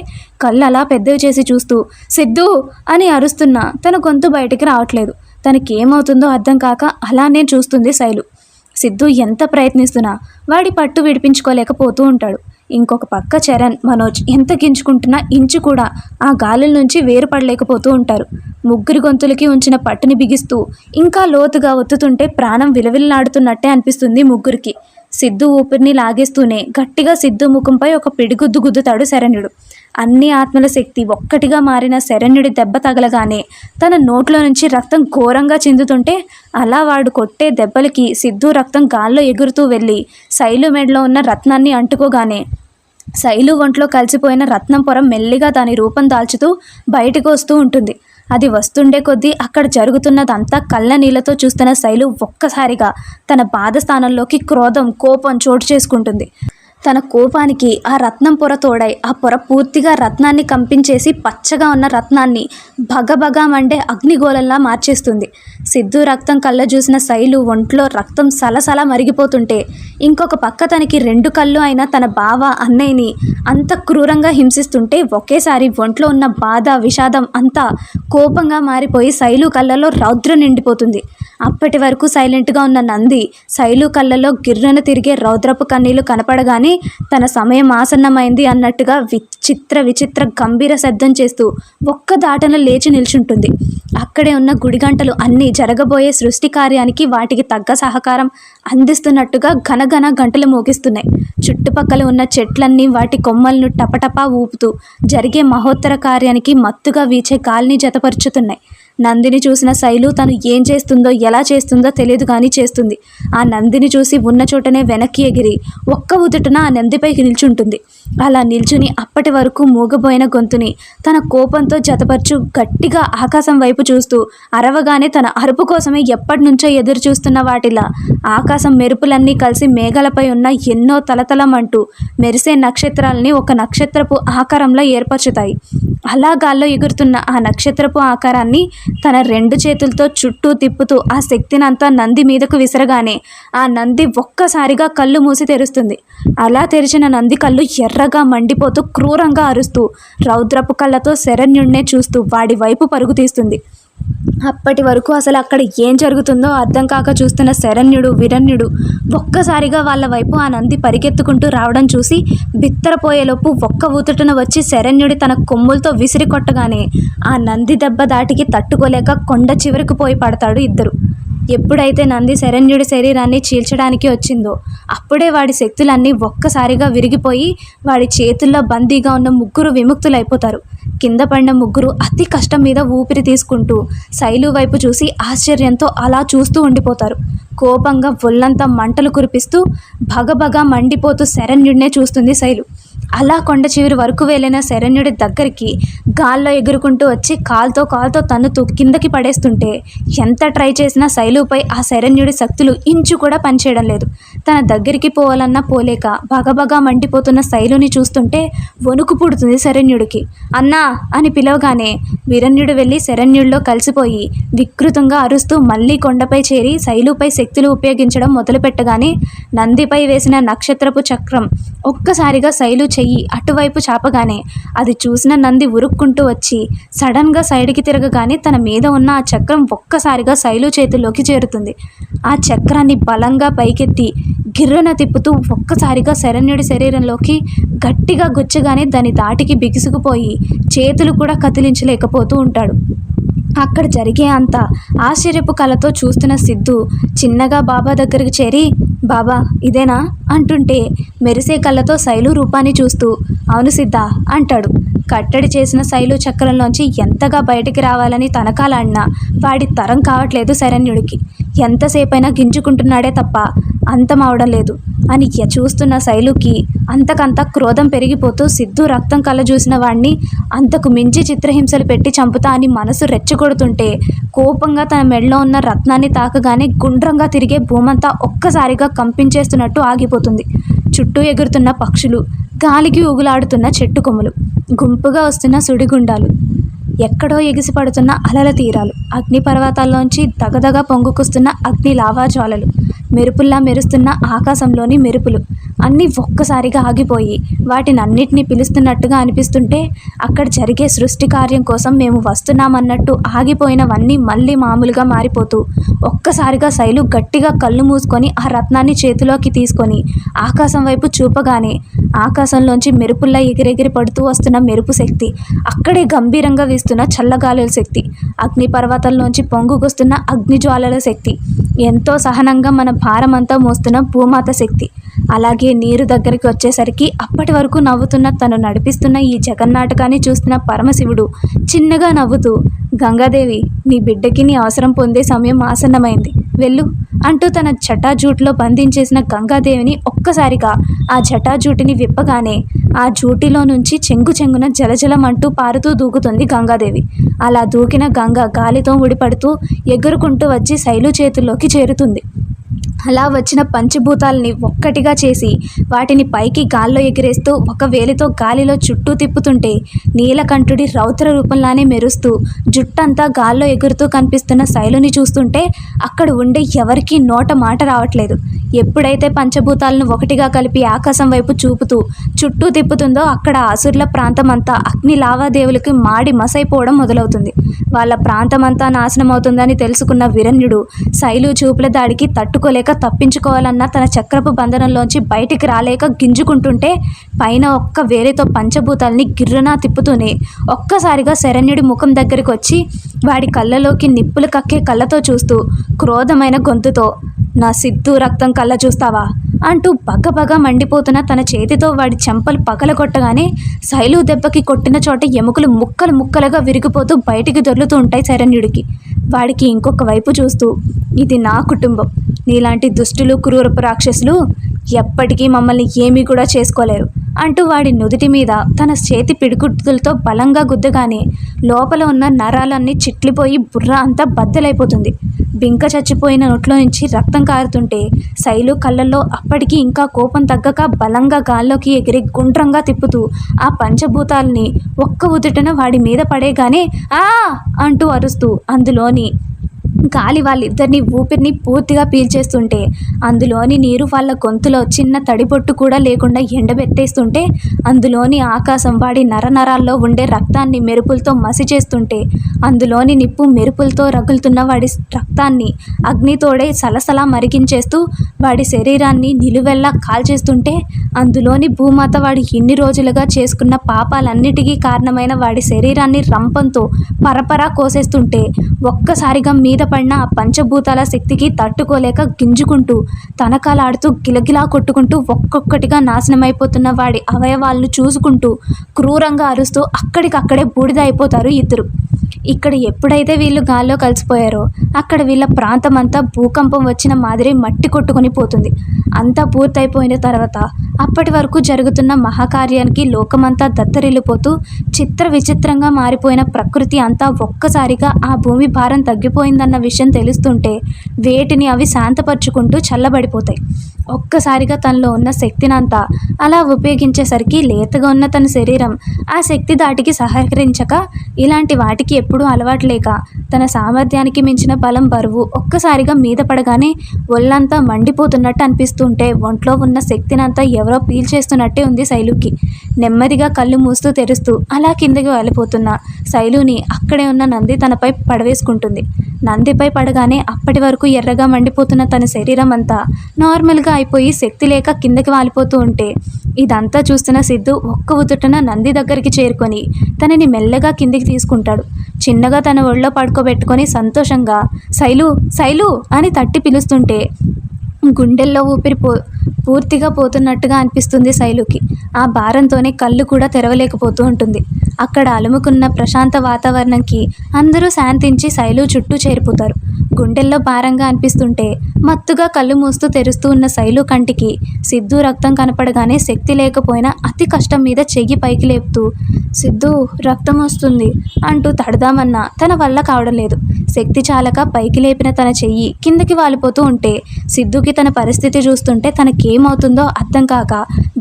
కళ్ళు అలా పెద్దవి చేసి చూస్తూ సిద్ధు అని అరుస్తున్నా తన గొంతు బయటికి రావట్లేదు. తనకేమవుతుందో అర్థం కాక అలానే చూస్తుంది శైలు. సిద్ధు ఎంత ప్రయత్నిస్తున్నా వాడి పట్టు విడిపించుకోలేకపోతూ ఉంటాడు. ఇంకొక పక్క చరణ్, మనోజ్ ఎంత గించుకుంటున్నా ఇంచు కూడా ఆ గాలుల నుంచి వేరుపడలేకపోతూ ఉంటారు. ముగ్గురి గొంతులకి ఉంచిన పట్టుని బిగిస్తూ ఇంకా లోతుగా ఒత్తుతుంటే ప్రాణం విలవిల్లాడుతున్నట్టే అనిపిస్తుంది ముగ్గురికి. సిద్ధు ఊపిరిని లాగేస్తూనే గట్టిగా సిద్ధు ముఖంపై ఒక పిడిగుద్దు గుద్దుతాడు శరణ్యుడు. అన్ని ఆత్మల శక్తి ఒక్కటిగా మారిన శరణ్యుడి దెబ్బ తగలగానే తన నోట్లో నుంచి రక్తం ఘోరంగా చిందుతుంటే అలా వాడు కొట్టే దెబ్బలకి సిద్ధు రక్తం గాల్లో ఎగురుతూ వెళ్ళి శైలు మెడలో ఉన్న రత్నాన్ని అంటుకోగానే శైలు ఒంట్లో కలిసిపోయిన రత్నం పొర మెల్లిగా దాని రూపం దాల్చుతూ బయటకు వస్తూ ఉంటుంది. అది వస్తుండే కొద్దీ అక్కడ జరుగుతున్నదంతా కళ్ళ నీళ్లతో చూస్తున్న శైలు ఒక్కసారిగా తన బాధ స్థానంలోకి క్రోధం, కోపం చోటు చేసుకుంటుంది. తన కోపానికి ఆ రత్నం పొర తోడై ఆ పొర పూర్తిగా రత్నాన్ని కంపించేసి పచ్చగా ఉన్న రత్నాన్ని భగభగా మండే అగ్నిగోళంలా మార్చేస్తుంది. సిద్ధు రక్తం కళ్ళ చూసిన శైలు ఒంట్లో రక్తం సలసల మరిగిపోతుంటే ఇంకొక పక్క తనకి రెండు కళ్ళు అయిన తన బావ అన్నయ్యని అంత క్రూరంగా హింసిస్తుంటే ఒకేసారి ఒంట్లో ఉన్న బాధ, విషాదం అంతా కోపంగా మారిపోయి శైలు కళ్ళలో రౌద్రం నిండిపోతుంది. అప్పటి వరకు సైలెంట్గా ఉన్న నంది శైలు కళ్ళలో గిర్రన తిరిగే రౌద్రపు కన్నీళ్లు కనపడగానే తన సమయం ఆసన్నమైంది అన్నట్టుగా విచిత్ర గంభీర శబ్దం చేస్తూ ఒక్క దాటన లేచి నిల్చుంటుంది. అక్కడే ఉన్న గుడి గంటలు అన్నీ జరగబోయే సృష్టి కార్యానికి వాటికి తగ్గ సహకారం అందిస్తున్నట్టుగా ఘనఘన గంటలు మోగిస్తున్నాయి. చుట్టుపక్కల ఉన్న చెట్లన్నీ వాటి కొమ్మలను టపటపా ఊపుతూ జరిగే మహోత్తర కార్యానికి మత్తుగా వీచే గాలిని జతపరుచుతున్నాయి. నందిని చూసిన శైలు తను ఏం చేస్తుందో, ఎలా చేస్తుందో తెలియదు కానీ చేస్తుంది. ఆ నందిని చూసి ఉన్న చోటనే వెనక్కి ఎగిరి ఒక్క ఉదుటన ఆ నందిపైకి నిల్చుంటుంది. అలా నిల్చుని అప్పటి వరకు మూగబోయిన గొంతుని తన కోపంతో జతపరుచు గట్టిగా ఆకాశం వైపు చూస్తూ అరవగానే తన అరుపు కోసమే ఎప్పటి నుంచో ఎదురు చూస్తున్న వాటిలా ఆకాశం మెరుపులన్నీ కలిసి మేఘాలపై ఉన్న ఎన్నో తలతలమంటూ మెరిసే నక్షత్రాలని ఒక నక్షత్రపు ఆకారంలో ఏర్పరచుతాయి. అలా గాల్లో ఎగురుతున్న ఆ నక్షత్రపు ఆకారాన్ని తన రెండు చేతులతో చుట్టూ తిప్పుతూ ఆ శక్తినంతా నంది మీదకు విసరగానే ఆ నంది ఒక్కసారిగా కళ్ళు మూసి తెరుస్తుంది. అలా తెరిచిన నంది కళ్ళు ఎర్రగా మండిపోతూ క్రూరంగా అరుస్తూ రౌద్రపు కళ్ళతో శరణ్యుడినే చూస్తూ వాడి వైపు పరుగు తీస్తుంది. అప్పటి వరకు అసలు అక్కడ ఏం జరుగుతుందో అర్థం కాక చూస్తున్న శరణ్యుడు, వీరన్యుడు ఒక్కసారిగా వాళ్ళ వైపు ఆ నంది పరిగెత్తుకుంటూ రావడం చూసి బిత్తరపోయేలోపు ఒక్క ఊతుటన వచ్చి శరణ్యుడి తన కొమ్ములతో విసిరి కొట్టగానే ఆ నంది దెబ్బ దాటికి తట్టుకోలేక కొండ చివరికి పోయి పడతాడు ఇద్దరు. ఎప్పుడైతే నంది శరణ్యుడి శరీరాన్ని చీల్చడానికి వచ్చిందో అప్పుడే వాడి శక్తులన్నీ ఒక్కసారిగా విరిగిపోయి వాడి చేతుల్లో బందీగా ఉన్న ముగ్గురు విముక్తులైపోతారు. కింద పడిన ముగ్గురు అతి కష్టం మీద ఊపిరి తీసుకుంటూ శైలు వైపు చూసి ఆశ్చర్యంతో అలా చూస్తూ ఉండిపోతారు. కోపంగా ఒళ్ళంతా మంటలు కురిపిస్తూ భగభగా మండిపోతూ శరణ్యుడినే చూస్తుంది శైలు. అలా కొండ చివరి వరకు వెళ్ళిన శరణ్యుడి దగ్గరికి గాల్లో ఎగురుకుంటూ వచ్చి కాలుతో తన్నుతూ కిందకి పడేస్తుంటే ఎంత ట్రై చేసినా శైలుపై ఆ శరణ్యుడి శక్తులు ఇంచు కూడా పనిచేయడం లేదు. తన దగ్గరికి పోవాలన్నా పోలేక భగభగా మండిపోతున్న శైలుని చూస్తుంటే వణుకు పుడుతుంది శరణ్యుడికి. అన్నా అని పిలవగానే వీరణ్యుడు వెళ్ళి శరణ్యుడిలో కలిసిపోయి వికృతంగా అరుస్తూ మళ్ళీ కొండపై చేరి శైలుపై శక్తులు ఉపయోగించడం మొదలుపెట్టగానే నందిపై వేసిన నక్షత్రపు చక్రం ఒక్కసారిగా శైలు చెయ్యి అటువైపు చాపగానే అది చూసిన నంది ఉరుక్కుంటూ వచ్చి సడన్గా సైడ్కి తిరగగానే తన మీద ఉన్న ఆ చక్రం ఒక్కసారిగా శైలు చేతిలోకి చేరుతుంది. ఆ చక్రాన్ని బలంగా పైకెత్తి గిర్రన తిప్పుతూ ఒక్కసారిగా శరణ్యుడి శరీరంలోకి గట్టిగా గుచ్చగానే దాని దాటికి బిగుసుకుపోయి చేతులు కూడా కదిలించలేకపోతూ ఉంటాడు. అక్కడ జరిగే అంత ఆశ్చర్యపు కళతో చూస్తున్న సిద్ధు చిన్నగా బాబా దగ్గరికి చేరి, బాబా ఇదేనా అంటుంటే మెరిసే కళ్ళతో శైలు రూపాన్ని చూస్తూ అవును సిద్ధ అంటాడు. కట్టడి చేసిన శైలు చక్రంలోంచి ఎంతగా బయటికి రావాలని తనకాలన్నా వాడి తరం కావట్లేదు శరణ్యుడికి. ఎంతసేపైనా గింజుకుంటున్నాడే తప్ప అంతమవడం లేదు అని చూస్తున్న శైలుకి అంతకంత క్రోధం పెరిగిపోతూ సిద్ధు రక్తం కళ్ళ చూసిన వాడిని అంతకు మించి చిత్రహింసలు పెట్టి చంపుతా అని మనసు రెచ్చగొడుతుంటే కోపంగా తన మెడలో ఉన్న రత్నాన్ని తాకగానే గుండ్రంగా తిరిగే భూమంతా ఒక్కసారిగా కంపించేస్తున్నట్టు ఆగిపోతుంది. చుట్టూ ఎగురుతున్న పక్షులు, గాలికి ఊగులాడుతున్న చెట్టు కొమ్మలు, గుంపుగా వస్తున్న సుడిగుండాలు, ఎక్కడో ఎగిసిపడుతున్న అలల తీరాలు, అగ్నిపర్వతాల్లోంచి దగదగ పొంగుకొస్తున్న అగ్ని లావాజ్వాలలు, మెరుపుల్లా మెరుస్తున్న ఆకాశంలోని మెరుపులు అన్నీ ఒక్కసారిగా ఆగిపోయి వాటినన్నిటినీ పిలుస్తున్నట్టుగా అనిపిస్తుంటే అక్కడ జరిగే సృష్టి కార్యం కోసం మేము వస్తున్నామన్నట్టు ఆగిపోయినవన్నీ మళ్ళీ మామూలుగా మారిపోతూ ఒక్కసారిగా శైలు గట్టిగా కళ్ళు మూసుకొని ఆ రత్నాన్ని చేతిలోకి తీసుకొని ఆకాశం వైపు చూపగానే ఆకాశంలోంచి మెరుపుల్లా ఎగిరెగిరి పడుతూ వస్తున్న మెరుపు శక్తి, అక్కడే గంభీరంగా వీస్తున్న చల్లగాలుల శక్తి, అగ్నిపర్వతాల్లోంచి పొంగుకొస్తున్న అగ్నిజ్వాలల శక్తి, ఎంతో సహనంగా మన భారమంతా మోస్తున్న భూమాత శక్తి, అలాగే నీరు దగ్గరికి వచ్చేసరికి అప్పటి వరకు నవ్వుతున్న తను నడిపిస్తున్న ఈ జగన్నాటకాన్ని చూస్తున్న పరమశివుడు చిన్నగా నవ్వుతూ, గంగాదేవి నీ బిడ్డకి నీ అవసరం పొందే సమయం ఆసన్నమైంది, వెళ్ళు అంటూ తన జటాజూట్లో బంధించేసిన గంగాదేవిని ఒక్కసారిగా ఆ జటాజూటిని విప్పగానే ఆ జూటిలో నుంచి చెంగున జలజలమంటూ పారుతూ దూకుతుంది గంగాదేవి. అలా దూకిన గంగ గాలితో ముడిపడుతూ ఎగురుకుంటూ వచ్చి శైలు చేతుల్లోకి చేరుతుంది. అలా వచ్చిన పంచభూతాలని ఒక్కటిగా చేసి వాటిని పైకి గాల్లో ఎగిరేస్తూ ఒక వేలితో గాలిలో చుట్టూ తిప్పుతుంటే నీలకంఠుడి రౌద్ర రూపంలానే మెరుస్తూ జుట్టంతా గాల్లో ఎగురుతూ కనిపిస్తున్న శైలుని చూస్తుంటే అక్కడ ఉండే ఎవరికీ నోట మాట రావట్లేదు. ఎప్పుడైతే పంచభూతాలను ఒకటిగా కలిపి ఆకాశం వైపు చూపుతూ చుట్టూ తిప్పుతుందో అక్కడ అసురుల ప్రాంతమంతా అగ్ని లావాదేవులకి మాడి మసైపోవడం మొదలవుతుంది. వాళ్ళ ప్రాంతమంతా నాశనం అవుతుందని తెలుసుకున్న వీరణ్యుడు శైలు చూపుల దాడికి తట్టుకోలేక తప్పించుకోవాలన్న తన చక్రపు బంధనంలోంచి బయటికి రాలేక గింజుకుంటుంటే పైన ఒక్క వేలితో పంచభూతాలని గిర్రనా తిప్పుతూనే ఒక్కసారిగా శరణ్యుడి ముఖం దగ్గరికి వచ్చి వాడి కళ్ళలోకి నిప్పులు కక్కే కళ్ళతో చూస్తూ క్రోధమైన గొంతుతో, నా సిద్ధు రక్తం కళ్ళ చూస్తావా అంటూ బగబగా మండిపోతున్న తన చేతితో వాడి చెంపలు పగలగొట్టగానే శైలు దెబ్బకి కొట్టిన చోట ఎముకలు ముక్కలు ముక్కలుగా విరిగిపోతూ బయటికి దొర్లుతూ ఉంటాయి శరణ్యుడికి. వాడికి ఇంకొక వైపు చూస్తూ, ఇది నా కుటుంబం, నీలాంటి దుష్టులు క్రూరపు రాక్షసులు ఎప్పటికీ మమ్మల్ని ఏమీ కూడా చేసుకోలేరు అంటూ వాడి నుదుటి మీద తన చేతి పిడిగుడ్డులతో బలంగా గుద్దగానే లోపల ఉన్న నరాలన్నీ చిట్లిపోయి బుర్ర అంతా బద్దలైపోతుంది. బింక చచ్చిపోయిన నోట్లో నుంచి రక్తం కారుతుంటే శైలు కళ్ళల్లో అప్పటికి ఇంకా కోపం తగ్గక బలంగా గాల్లోకి ఎగిరి గుండ్రంగా తిప్పుతూ ఆ పంచభూతాలని ఒక్క ఉదుటన వాడి మీద పడేగానే ఆ అంటూ అరుస్తూ అందులోని గాలి వాళ్ళిద్దరిని ఊపిరిని పూర్తిగా పీల్చేస్తుంటే అందులోని నీరు వాళ్ళ గొంతులో చిన్న తడిపొట్టు కూడా లేకుండా ఎండబెట్టేస్తుంటే అందులోని ఆకాశం వాడి నరనరాల్లో ఉండే రక్తాన్ని మెరుపులతో మసి చేస్తుంటే అందులోని నిప్పు మెరుపులతో రగులుతున్న వాడి రక్తాన్ని అగ్నితోడే సలసలా మరిగించేస్తూ వాడి శరీరాన్ని నిలువెల్లా కాల్చేస్తుంటే అందులోని భూమాత వాడి ఇన్ని రోజులుగా చేసుకున్న పాపాలన్నిటికీ కారణమైన వాడి శరీరాన్ని రంపంతో పరపరా కోసేస్తుంటే ఒక్కసారిగా మీద పడిన ఆ పంచభూతాల శక్తికి తట్టుకోలేక గింజుకుంటూ తనకాలాడుతూ గిలగిలా కొట్టుకుంటూ ఒక్కొక్కటిగా నాశనమైపోతున్న వాడి అవయవాలను చూసుకుంటూ క్రూరంగా అరుస్తూ అక్కడికక్కడే బూడిద అయిపోతారు ఇద్దరు. ఇక్కడ ఎప్పుడైతే వీళ్ళు గాల్లో కలిసిపోయారో అక్కడ వీళ్ళ ప్రాంతం అంతా భూకంపం వచ్చిన మాదిరి మట్టి కొట్టుకొని పోతుంది. అంతా పూర్తయిపోయిన తర్వాత అప్పటి వరకు జరుగుతున్న మహాకార్యానికి లోకమంతా దత్తరిల్లిపోతూ చిత్ర విచిత్రంగా మారిపోయిన ప్రకృతి అంతా ఒక్కసారిగా ఆ భూమి భారం తగ్గిపోయిందన్న విషయం తెలుస్తుంటే వేటిని అవి శాంతపరుచుకుంటూ చల్లబడిపోతాయి. ఒక్కసారిగా తనలో ఉన్న శక్తినంతా అలా ఉపయోగించేసరికి లేతగా ఉన్న తన శరీరం ఆ శక్తి దాటికి సహకరించక ఇలాంటి వాటికి ఎప్పుడూ అలవాటు లేక తన సామర్థ్యానికి మించిన బలం బరువు ఒక్కసారిగా మీద పడగానే ఒళ్ళంతా మండిపోతున్నట్టు అనిపిస్తుంటే ఒంట్లో ఉన్న శక్తినంతా ఎవరో పీల్చేస్తున్నట్టే ఉంది శైలుకి. నెమ్మదిగా కళ్ళు మూస్తూ తెరుస్తూ అలా కిందకి వెళ్ళిపోతున్న శైలుని అక్కడే ఉన్న నంది తనపై పడవేసుకుంటుంది. నందిపై పడగానే అప్పటి వరకు ఎర్రగా మండిపోతున్న తన శరీరం అంతా నార్మల్గా అయిపోయి శక్తి లేక కిందకి వాలిపోతూ ఉంటే ఇదంతా చూస్తున్న సిద్ధు ఒక్క ఉదుటన నంది దగ్గరికి చేరుకొని తనని మెల్లగా కిందికి తీసుకుంటాడు. చిన్నగా తన ఒళ్ళో పడుకోబెట్టుకొని సంతోషంగా శైలు శైలు అని తట్టి పిలుస్తుంటే గుండెల్లో ఊపిరి పూర్తిగా పోతున్నట్టుగా అనిపిస్తుంది శైలుకి. ఆ భారంతోనే కళ్ళు కూడా తెరవలేకపోతూ ఉంటుంది. అక్కడ అలుముకున్న ప్రశాంత వాతావరణంకి అందరూ శాంతించి శైలు చుట్టూ చేరిపోతారు. గుండెల్లో భారంగా అనిపిస్తుంటే మత్తుగా కళ్ళు మూస్తూ తెరుస్తూ ఉన్న శైలు కంటికి సిద్ధు రక్తం కనపడగానే శక్తి లేకపోయినా అతి కష్టం మీద చెయ్యి పైకి లేపుతూ సిద్ధు రక్తం వస్తుంది అంటూ తడదామన్నా తన వల్ల కావడం లేదు. శక్తి చాలక పైకి లేపిన తన చెయ్యి కిందకి వాలిపోతూ ఉంటే సిద్ధుకి తన పరిస్థితి చూస్తుంటే తనకేమవుతుందో అర్థం కాక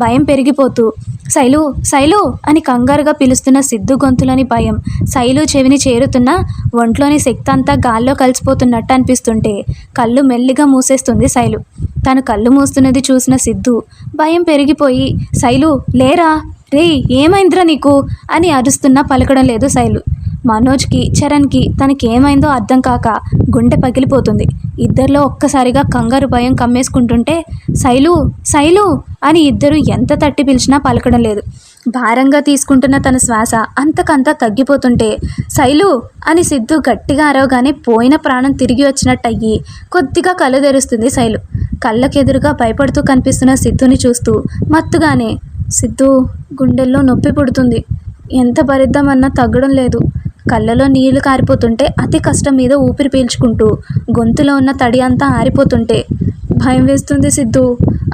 భయం పెరిగిపోతూ శైలు శైలు అని కంగారుగా పిలుస్తున్న సిద్ధు గొంతులోని భయం శైలు చెవిని చేరుతున్న ఒంట్లోని శక్తి అంతా గాల్లో కలిసిపోతున్నట్టు అనిపిస్తుంటే కళ్ళు మెల్లిగా మూసేస్తుంది శైలు. తను కళ్ళు మూస్తున్నది చూసిన సిద్ధు భయం పెరిగిపోయి శైలు లేరా రే ఏమైందిరా నీకు అని అరుస్తున్నా పలకడం లేదు శైలు. మనోజ్కి చరణ్కి తనకేమైందో అర్థం కాక గుండె పగిలిపోతుంది. ఇద్దరిలో ఒక్కసారిగా కంగారు భయం కమ్మేసుకుంటుంటే శైలు శైలు అని ఇద్దరు ఎంత తట్టి పిలిచినా పలకడం లేదు. భారంగా తీసుకుంటున్న తన శ్వాస అంతకంతా తగ్గిపోతుంటే శైలు అని సిద్ధు గట్టిగా అరవగానే పోయిన ప్రాణం తిరిగి వచ్చినట్టయి కొద్దిగా కళ్ళు తెరుస్తుంది శైలు. కళ్ళకెదురుగా భయపడుతూ కనిపిస్తున్న సిద్ధుని చూస్తూ మత్తుగానే సిద్ధు గుండెల్లో నొప్పి పుడుతుంది, ఎంత భరిద్దామన్నా తగ్గడం లేదు. కళ్ళలో నీళ్లు కారిపోతుంటే అతి కష్టం మీద ఊపిరి పీల్చుకుంటూ గొంతులో ఉన్న తడి అంతా ఆరిపోతుంటే భయం వేస్తుంది సిద్ధు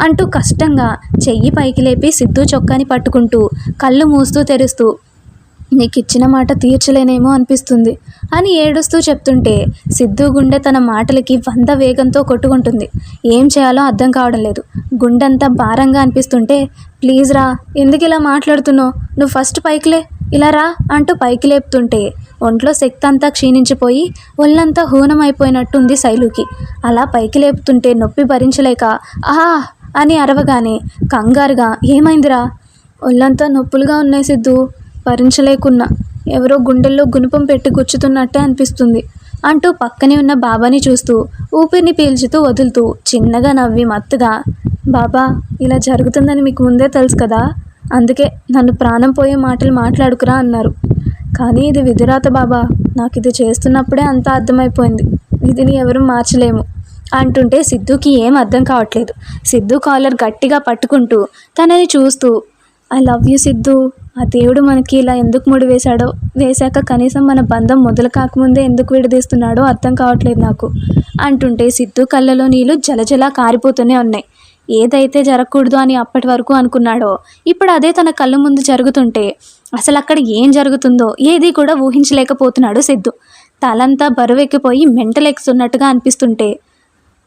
అంటూ కష్టంగా చెయ్యి పైకి లేపి సిద్ధు చొక్కాని పట్టుకుంటూ కళ్ళు మూస్తూ తెరుస్తూ నీకు ఇచ్చిన మాట తీర్చలేనేమో అనిపిస్తుంది అని ఏడుస్తూ చెప్తుంటే సిద్ధు గుండె తన మాటలకి 100 వేగంతో కొట్టుకుంటుంది. ఏం చేయాలో అర్థం కావడం లేదు. గుండెంతా భారంగా అనిపిస్తుంటే ప్లీజ్ రా, ఎందుకు ఇలా మాట్లాడుతున్నావు, నువ్వు ఫస్ట్ పైకిలే, ఇలా రా అంటూ పైకి లేపుతుంటే ఒంట్లో శక్తి అంతా క్షీణించిపోయి ఒళ్ళంతా హూనం అయిపోయినట్టుంది శైలుకి. అలా పైకి లేపుతుంటే నొప్పి భరించలేక ఆహా అని అరవగానే కంగారుగా ఏమైందిరా, ఒళ్ళంతా నొప్పులుగా ఉన్నాయి సిద్ధు, భరించలేకున్నా, ఎవరో గుండెల్లో గుణపం పెట్టి గుచ్చుతున్నట్టే అనిపిస్తుంది అంటూ పక్కనే ఉన్న బాబాని చూస్తూ ఊపిరిని పీల్చుతూ వదులుతూ చిన్నగా నవ్వి మత్తుగా బాబా ఇలా జరుగుతుందని మీకు ముందే తెలుసు కదా, అందుకే నన్ను ప్రాణం పోయే మాటలు మాట్లాడుకురా అన్నారు. కానీ ఇది విధిరాత బాబా, నాకు ఇది చేస్తున్నప్పుడే అంతా అర్థమైపోయింది, విధిని ఎవరు మార్చలేము అంటుంటే సిద్ధుకి ఏం అర్థం కావట్లేదు. సిద్ధు కాలర్ గట్టిగా పట్టుకుంటూ తనని చూస్తూ ఐ లవ్ యూ సిద్ధు, ఆ దేవుడు మనకి ఇలా ఎందుకు ముడివేశాడో, వేశాక కనీసం మన బంధం మొదలు కాకముందే ఎందుకు విడదీస్తున్నాడో అర్థం కావట్లేదు నాకు అంటుంటే సిద్ధు కళ్ళలో నీళ్ళు జలజలా కారిపోతూనే ఉన్నాయి. ఏదైతే జరగకూడదు అని అప్పటి వరకు అనుకున్నాడో ఇప్పుడు అదే తన కళ్ళ ముందు జరుగుతుంటే అసలు అక్కడ ఏం జరుగుతుందో ఏది కూడా ఊహించలేకపోతున్నాడు సిద్ధు. తలంతా బరువెక్కిపోయి మెంటలెక్కుతున్నట్టుగా అనిపిస్తుంటే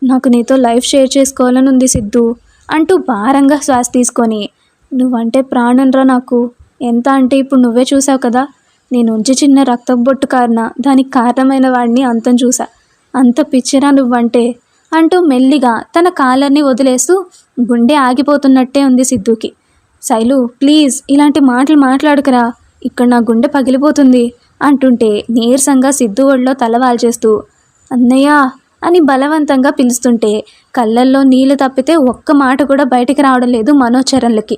నాకు నీతో లైఫ్ షేర్ చేసుకోవాలని ఉంది సిద్ధు అంటూ భారంగా శ్వాస తీసుకొని నువ్వంటే ప్రాణంరా నాకు, ఎంత అంటే ఇప్పుడు నువ్వే చూసావు కదా, నేను ఉంచి చిన్న రక్తపు బొట్టు కారణ దానికి కారణమైన వాడిని అంతం చూసా, అంత పిచ్చిరా నువ్వంటే అంటూ మెల్లిగా తన కాలర్ని వదిలేస్తూ గుండె ఆగిపోతున్నట్టే ఉంది సిద్ధుకి. శైలు ప్లీజ్ ఇలాంటి మాటలు మాట్లాడుకురా, ఇక్కడ నా గుండె పగిలిపోతుంది అంటుంటే నీరసంగా సిద్ధు ఒళ్ళో తల వాల్చేస్తూ అన్నయ్య అని బలవంతంగా పిలుస్తుంటే కళ్ళల్లో నీళ్లు తప్పితే ఒక్క మాట కూడా బయటికి రావడం లేదు మనోచరణలకి.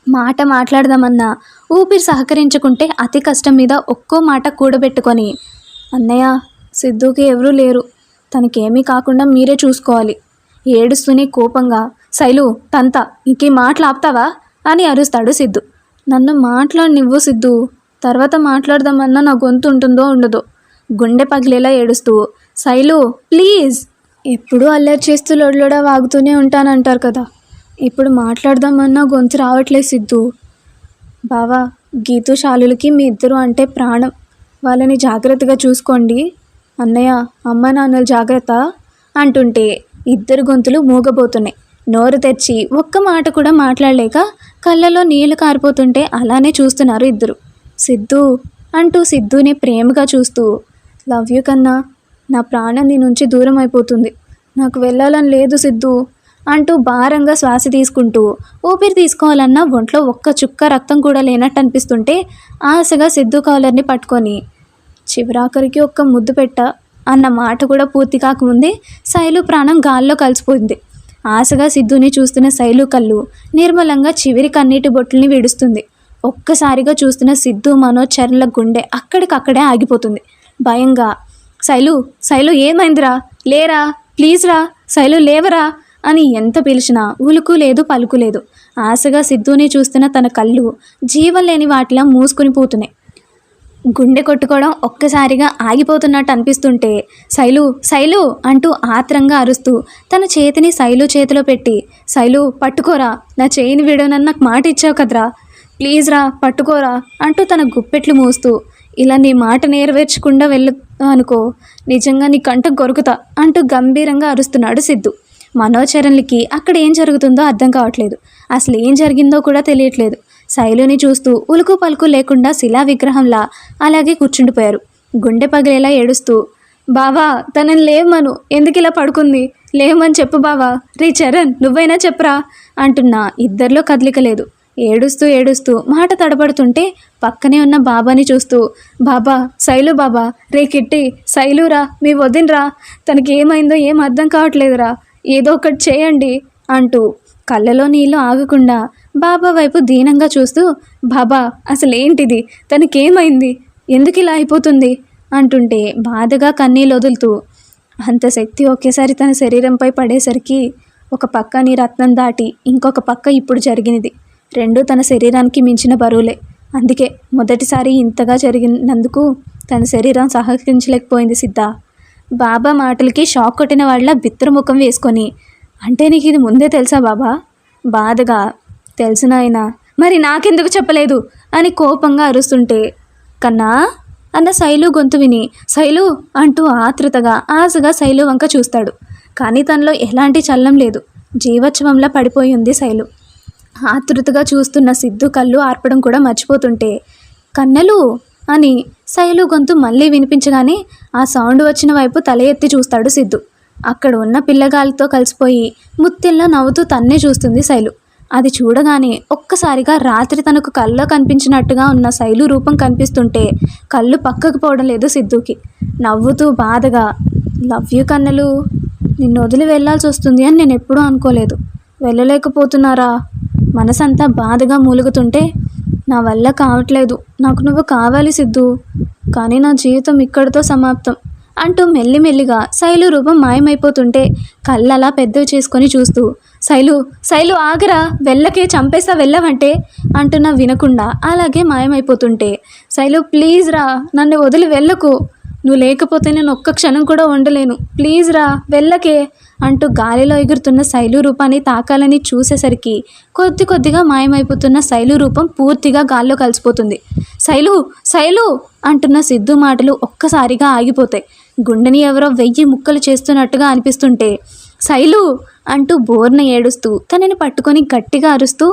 మాట మాట్లాడదామన్నా ఊపిరి సహకరించుకుంటే అతి కష్టం మీద ఒక్కో మాట కూడబెట్టుకొని, అన్నయ్య సిద్ధుకి ఎవరూ లేరు, తనకేమీ కాకుండా మీరే చూసుకోవాలి. ఏడుస్తూనే కోపంగా, శైలు తంత ఇంకే మాటలు ఆపుతావా అని అరుస్తాడు సిద్ధు. నన్ను మాట్లాడనివ్వు సిద్ధు, తర్వాత మాట్లాడదామన్నా నా గొంతు ఉంటుందో ఉండదో. గుండె పగిలేలా ఏడుస్తూ, శైలు ప్లీజ్. ఎప్పుడూ అల్లరి చేస్తూ లొడలొడ వాగుతూనే ఉంటానంటారు కదా, ఇప్పుడు మాట్లాడదామన్నా గొంతు రావట్లేదు సిద్ధు. బావా, గీతు శాలులకి మీ ఇద్దరు అంటే ప్రాణం, వాళ్ళని జాగ్రత్తగా చూసుకోండి. అన్నయ్య అమ్మ నాన్నలు జాగ్రత్త అంటుంటే ఇద్దరు గొంతులు మూగబోతున్నాయి. నోరు తెచ్చి ఒక్క మాట కూడా మాట్లాడలేక కళ్ళలో నీళ్లు కారిపోతుంటే అలానే చూస్తున్నారు ఇద్దరు. సిద్ధు అంటూ సిద్ధుని ప్రేమగా చూస్తూ, లవ్ యూ కన్నా, నా ప్రాణం నీ నుంచి దూరం అయిపోతుంది, నాకు వెళ్ళాలని లేదు సిద్ధు అంటూ భారంగా శ్వాస తీసుకుంటూ ఊపిరి తీసుకోవాలన్నా ఒంట్లో ఒక్క చుక్క రక్తం కూడా లేనట్టు అనిపిస్తుంటే ఆశగా సిద్ధు కాలర్ని పట్టుకొని, చివరాఖరికి ఒక్క ముద్దు పెట్ట అన్న మాట కూడా పూర్తి కాకముందే శైలు ప్రాణం గాల్లో కలిసిపోయింది. ఆశగా సిద్ధుని చూస్తున్న శైలు కళ్ళు నిర్మలంగా చివరి కన్నీటి బొట్టుల్ని విడుస్తుంది. ఒక్కసారిగా చూస్తున్న సిద్ధు మనోచరణల గుండె అక్కడికక్కడే ఆగిపోతుంది. భయంగా, శైలు శైలు ఏమైందిరా, లేరా ప్లీజ్ రా, శైలు లేవరా అని ఎంత పిలిచినా ఉలుకు లేదు పలుకు లేదు. ఆశగా సిద్ధుని చూస్తున్న తన కళ్ళు జీవం లేని వాటిలా మూసుకుని పోతున్నాయి. గుండె కొట్టుకోవడం ఒక్కసారిగా ఆగిపోతున్నట్టు అనిపిస్తుంటే శైలు శైలు అంటూ ఆత్రంగా అరుస్తూ తన చేతిని శైలు చేతిలో పెట్టి, శైలు పట్టుకోరా, నా చేయిని విడవనని నాకు మాట ఇచ్చావు కదరా, ప్లీజ్ రా పట్టుకోరా అంటూ తన గుప్పెట్లు మూస్తూ, ఇలా నీ మాట నెరవేర్చకుండా వెళ్ళు అనుకో, నిజంగా నీ కంట కొరుకుతా అంటూ గంభీరంగా అరుస్తున్నాడు సిద్ధు. మనోచరణలకి అక్కడ ఏం జరుగుతుందో అర్థం కావట్లేదు. అసలు ఏం జరిగిందో కూడా తెలియట్లేదు. శైలుని చూస్తూ ఉలుకు పలుకు లేకుండా శిలా విగ్రహంలా అలాగే కూర్చుండిపోయారు. గుండె పగిలేలా ఏడుస్తూ, బావా తనని లేవమను, ఎందుకు ఇలా పడుకుంది, లేవమని చెప్పు బావా, రే చరణ్ నువ్వైనా చెప్పరా అంటున్నా ఇద్దరిలో కదలిక లేదు. ఏడుస్తూ ఏడుస్తూ మాట తడబడుతుంటే పక్కనే ఉన్న బాబాని చూస్తూ, బాబా శైలు బాబా, రే కిట్టి శైలురా, మీ వదినరా, తనకి ఏమైందో ఏం అర్థం కావట్లేదురా, ఏదో ఒకటి చేయండి అంటూ కళ్ళలో నీళ్ళు ఆగకుండా బాబా వైపు దీనంగా చూస్తూ, బాబా అసలేంటిది, తనకేమైంది, ఎందుకు ఇలా అయిపోతుంది అంటుంటే బాధగా కన్నీళ్ళు వదులుతూ, అంత శక్తి ఒకేసారి తన శరీరంపై పడేసరికి ఒక పక్క నీ రత్నం దాటి ఇంకొక పక్క ఇప్పుడు జరిగినది రెండూ తన శరీరానికి మించిన బరువులే. అందుకే మొదటిసారి ఇంతగా జరిగినందుకు తన శరీరం సహకరించలేకపోయింది సిద్ధ. బాబా మాటలకి షాక్ కొట్టిన వాళ్ళ బిత్తరముఖం వేసుకొని, అంటే నీకు ఇది ముందే తెలుసా బాబా? బాధగా, తెలుసు నాయనా, మరి నాకెందుకు చెప్పలేదు అని కోపంగా అరుస్తుంటే, కన్నా అన్న శైలు గొంతు విని శైలు అంటూ ఆతృతగా ఆశగా శైలు వంక చూస్తాడు. కానీ తనలో ఎలాంటి చలనం లేదు. జీవోత్సవంలా పడిపోయి ఉంది శైలు. ఆతృతగా చూస్తున్న సిద్ధు కళ్ళు ఆర్పడం కూడా మర్చిపోతుంటే, కన్నెలు అని శైలు గొంతు మళ్ళీ వినిపించగానే ఆ సౌండ్ వచ్చిన వైపు తల ఎత్తి చూస్తాడు సిద్ధు. అక్కడ ఉన్న పిల్లగాలితో కలిసిపోయి ముత్తిల్లా నవ్వుతూ తన్నే చూస్తుంది శైలు. అది చూడగానే ఒక్కసారిగా రాత్రి తనకు కళ్ళలో కనిపించినట్టుగా ఉన్న శైలు రూపం కనిపిస్తుంటే కళ్ళు పక్కకు పోవడం లేదు సిద్ధుకి. నవ్వుతూ బాధగా, లవ్ యూ కన్నెలు, నిన్ను వదిలి వెళ్ళాల్సి వస్తుంది అని నేను ఎప్పుడూ అనుకోలేదు, వెళ్ళలేకపోతున్నారా, మనసంతా బాధగా మూలుగుతుంటే, నా వల్ల కావట్లేదు, నాకు నువ్వు కావాలి సిద్ధు, కానీ నా జీవితం ఇక్కడితో సమాప్తం అంటూ మెల్లిమెల్లిగా శైలు రూపం మాయమైపోతుంటే కళ్ళలా పెద్దవి చేసుకొని చూస్తూ, శైలు శైలు ఆగరా, వెళ్ళకే, చంపేస్తా వెళ్ళవంటే అంటున్నా వినకుండా అలాగే మాయమైపోతుంటే, శైలు ప్లీజ్ రా, నన్ను వదిలి వెళ్ళకు, నువ్వు లేకపోతే నేను ఒక్క క్షణం కూడా ఉండలేను, ప్లీజ్ రా వెళ్ళకే అంటూ గాలిలో ఎగురుతున్న శైలు రూపాన్ని తాకాలని చూసేసరికి కొద్ది కొద్దిగా మాయమైపోతున్న శైలు రూపం పూర్తిగా గాల్లో కలిసిపోతుంది. శైలు శైలు అంటున్న సిద్ధు మాటలు ఒక్కసారిగా ఆగిపోతాయి. గుండెని ఎవరో 1000 ముక్కలు చేస్తున్నట్టుగా అనిపిస్తుంటే, శైలు అంటూ బోర్న ఏడుస్తూ తనని పట్టుకొని గట్టిగా అరుస్తూ,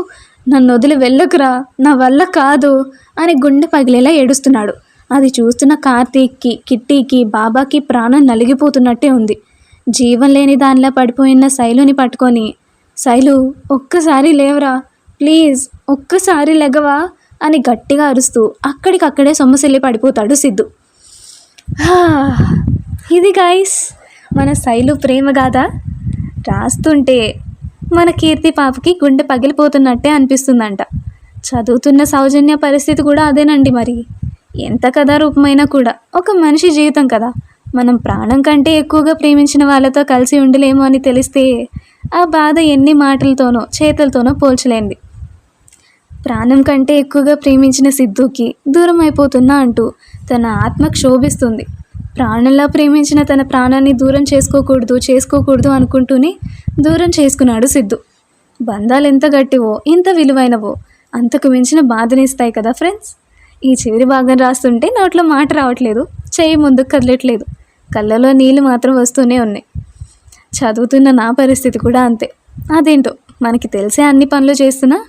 నన్ను వదిలి వెళ్ళకురా, నా వల్ల కాదు అని గుండె పగిలేలా ఏడుస్తున్నాడు. అది చూస్తున్న కార్తీక్కి, కిట్టీకి, బాబాకి ప్రాణం నలిగిపోతున్నట్టే ఉంది. జీవం లేని దానిలా పడిపోయిన శైలుని పట్టుకొని, శైలు ఒక్కసారి లేవరా, ప్లీజ్ ఒక్కసారి లెగవా అని గట్టిగా అరుస్తూ అక్కడికక్కడే సొమ్మసిల్లి పడిపోతాడు సిద్ధు. ఇది గైస్ మన శైలు ప్రేమ గాథ రాస్తుంటే మన కీర్తి పాపకి గుండె పగిలిపోతున్నట్టే అనిపిస్తుందంట. చదువుతున్న సౌజన్య పరిస్థితి కూడా అదేనండి. మరి ఎంత కథా రూపమైనా కూడా ఒక మనిషి జీవితం కదా, మనం ప్రాణం కంటే ఎక్కువగా ప్రేమించిన వాళ్ళతో కలిసి ఉండలేమో అని తెలిస్తే ఆ బాధ ఎన్ని మాటలతోనో చేతులతోనో పోల్చలేంది. ప్రాణం కంటే ఎక్కువగా ప్రేమించిన సిద్ధుకి దూరం అయిపోతున్నా అంటూ తన ఆత్మ క్షోభిస్తుంది. ప్రాణంలా ప్రేమించిన తన ప్రాణాన్ని దూరం చేసుకోకూడదు అనుకుంటూనే దూరం చేసుకున్నాడు సిద్ధు. బంధాలు ఎంత గట్టివో ఎంత విలువైనవో అంతకు మించిన బాధనిస్తాయి కదా ఫ్రెండ్స్. ఈ చివరి భాగం రాస్తుంటే నోట్లో మాట రావట్లేదు, చెయ్యి ముందుకు కదలట్లేదు, కళ్ళలో నీళ్ళు మాత్రం వస్తూనే ఉన్నాయి. చదువుతున్న నా పరిస్థితి కూడా అంతే. అదేంటో మనకి తెలిసే అన్ని పనులు చేస్తున్నా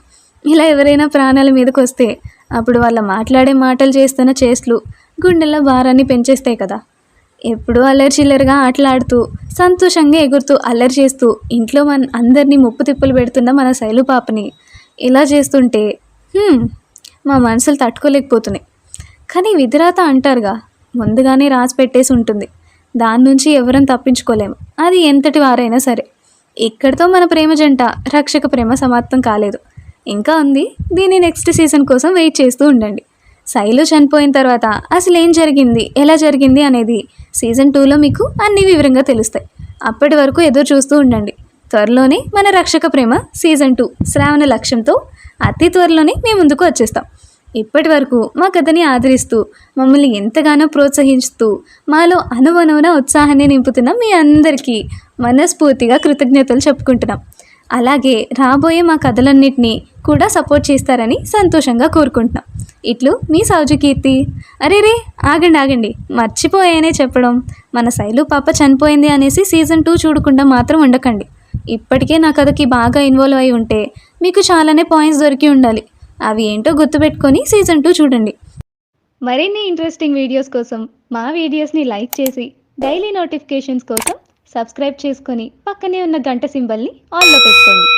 ఇలా ఎవరైనా ప్రాణాల మీదకి వస్తే అప్పుడు వాళ్ళ మాట్లాడే మాటలు చేస్తున్న చేష్టలు గుండెల్లో భారాన్ని పెంచేస్తాయి కదా. ఎప్పుడూ అల్లరి చిల్లరగా ఆటలాడుతూ సంతోషంగా ఎగురుతూ అల్లరి చేస్తూ ఇంట్లో అందరినీ ముప్పు తిప్పలు పెడుతున్న మన శైలు పాపని ఇలా చేస్తుంటే మా మనసులు తట్టుకోలేకపోతున్నాయి. కానీ విధిరాత అంటారుగా, ముందుగానే రాసి పెట్టేసి ఉంటుంది, దాని నుంచి ఎవరం తప్పించుకోలేము, అది ఎంతటి వారైనా సరే. ఇక్కడితో మన ప్రేమ జంట రక్షక ప్రేమ సమాప్తం కాలేదు, ఇంకా ఉంది. దీని నెక్స్ట్ సీజన్ కోసం వెయిట్ చేస్తూ ఉండండి. శైలు చనిపోయిన తర్వాత అసలు ఏం జరిగింది, ఎలా జరిగింది అనేది సీజన్ 2లో మీకు అన్ని వివరంగా తెలుస్తాయి. అప్పటి వరకు ఎదురు చూస్తూ ఉండండి. త్వరలోనే మన రక్షక ప్రేమ సీజన్ 2 శ్రావణ లక్ష్యంతో అతి త్వరలోనే మీ ముందుకు వచ్చేస్తాం. ఇప్పటి వరకు మా కథని ఆదరిస్తూ మమ్మల్ని ఎంతగానో ప్రోత్సహిస్తూ మాలో అనువనువున ఉత్సాహాన్ని నింపుతున్న మీ అందరికీ మనస్ఫూర్తిగా కృతజ్ఞతలు చెప్పుకుంటున్నాం. అలాగే రాబోయే మా కథలన్నింటినీ కూడా సపోర్ట్ చేస్తారని సంతోషంగా కోరుకుంటున్నాం. ఇట్లు మీ సౌజకీర్తి. అరేరే ఆగండి, మర్చిపోయానే చెప్పడం. మన శైలు పాప చనిపోయింది అనేసి సీజన్ 2 చూడకుండా మాత్రం ఉండకండి. ఇప్పటికే నా కథకి బాగా ఇన్వాల్వ్ అయి ఉంటే మీకు చాలానే పాయింట్స్ దొరికి ఉండాలి. అవి ఏంటో గుర్తుపెట్టుకొని సీజన్ 2 చూడండి. మరిన్ని ఇంట్రెస్టింగ్ వీడియోస్ కోసం మా వీడియోస్ని లైక్ చేసి డైలీ నోటిఫికేషన్స్ కోసం సబ్స్క్రైబ్ చేసుకొని పక్కనే ఉన్న గంట సింబల్ని ఆన్లో పెట్టుకోండి.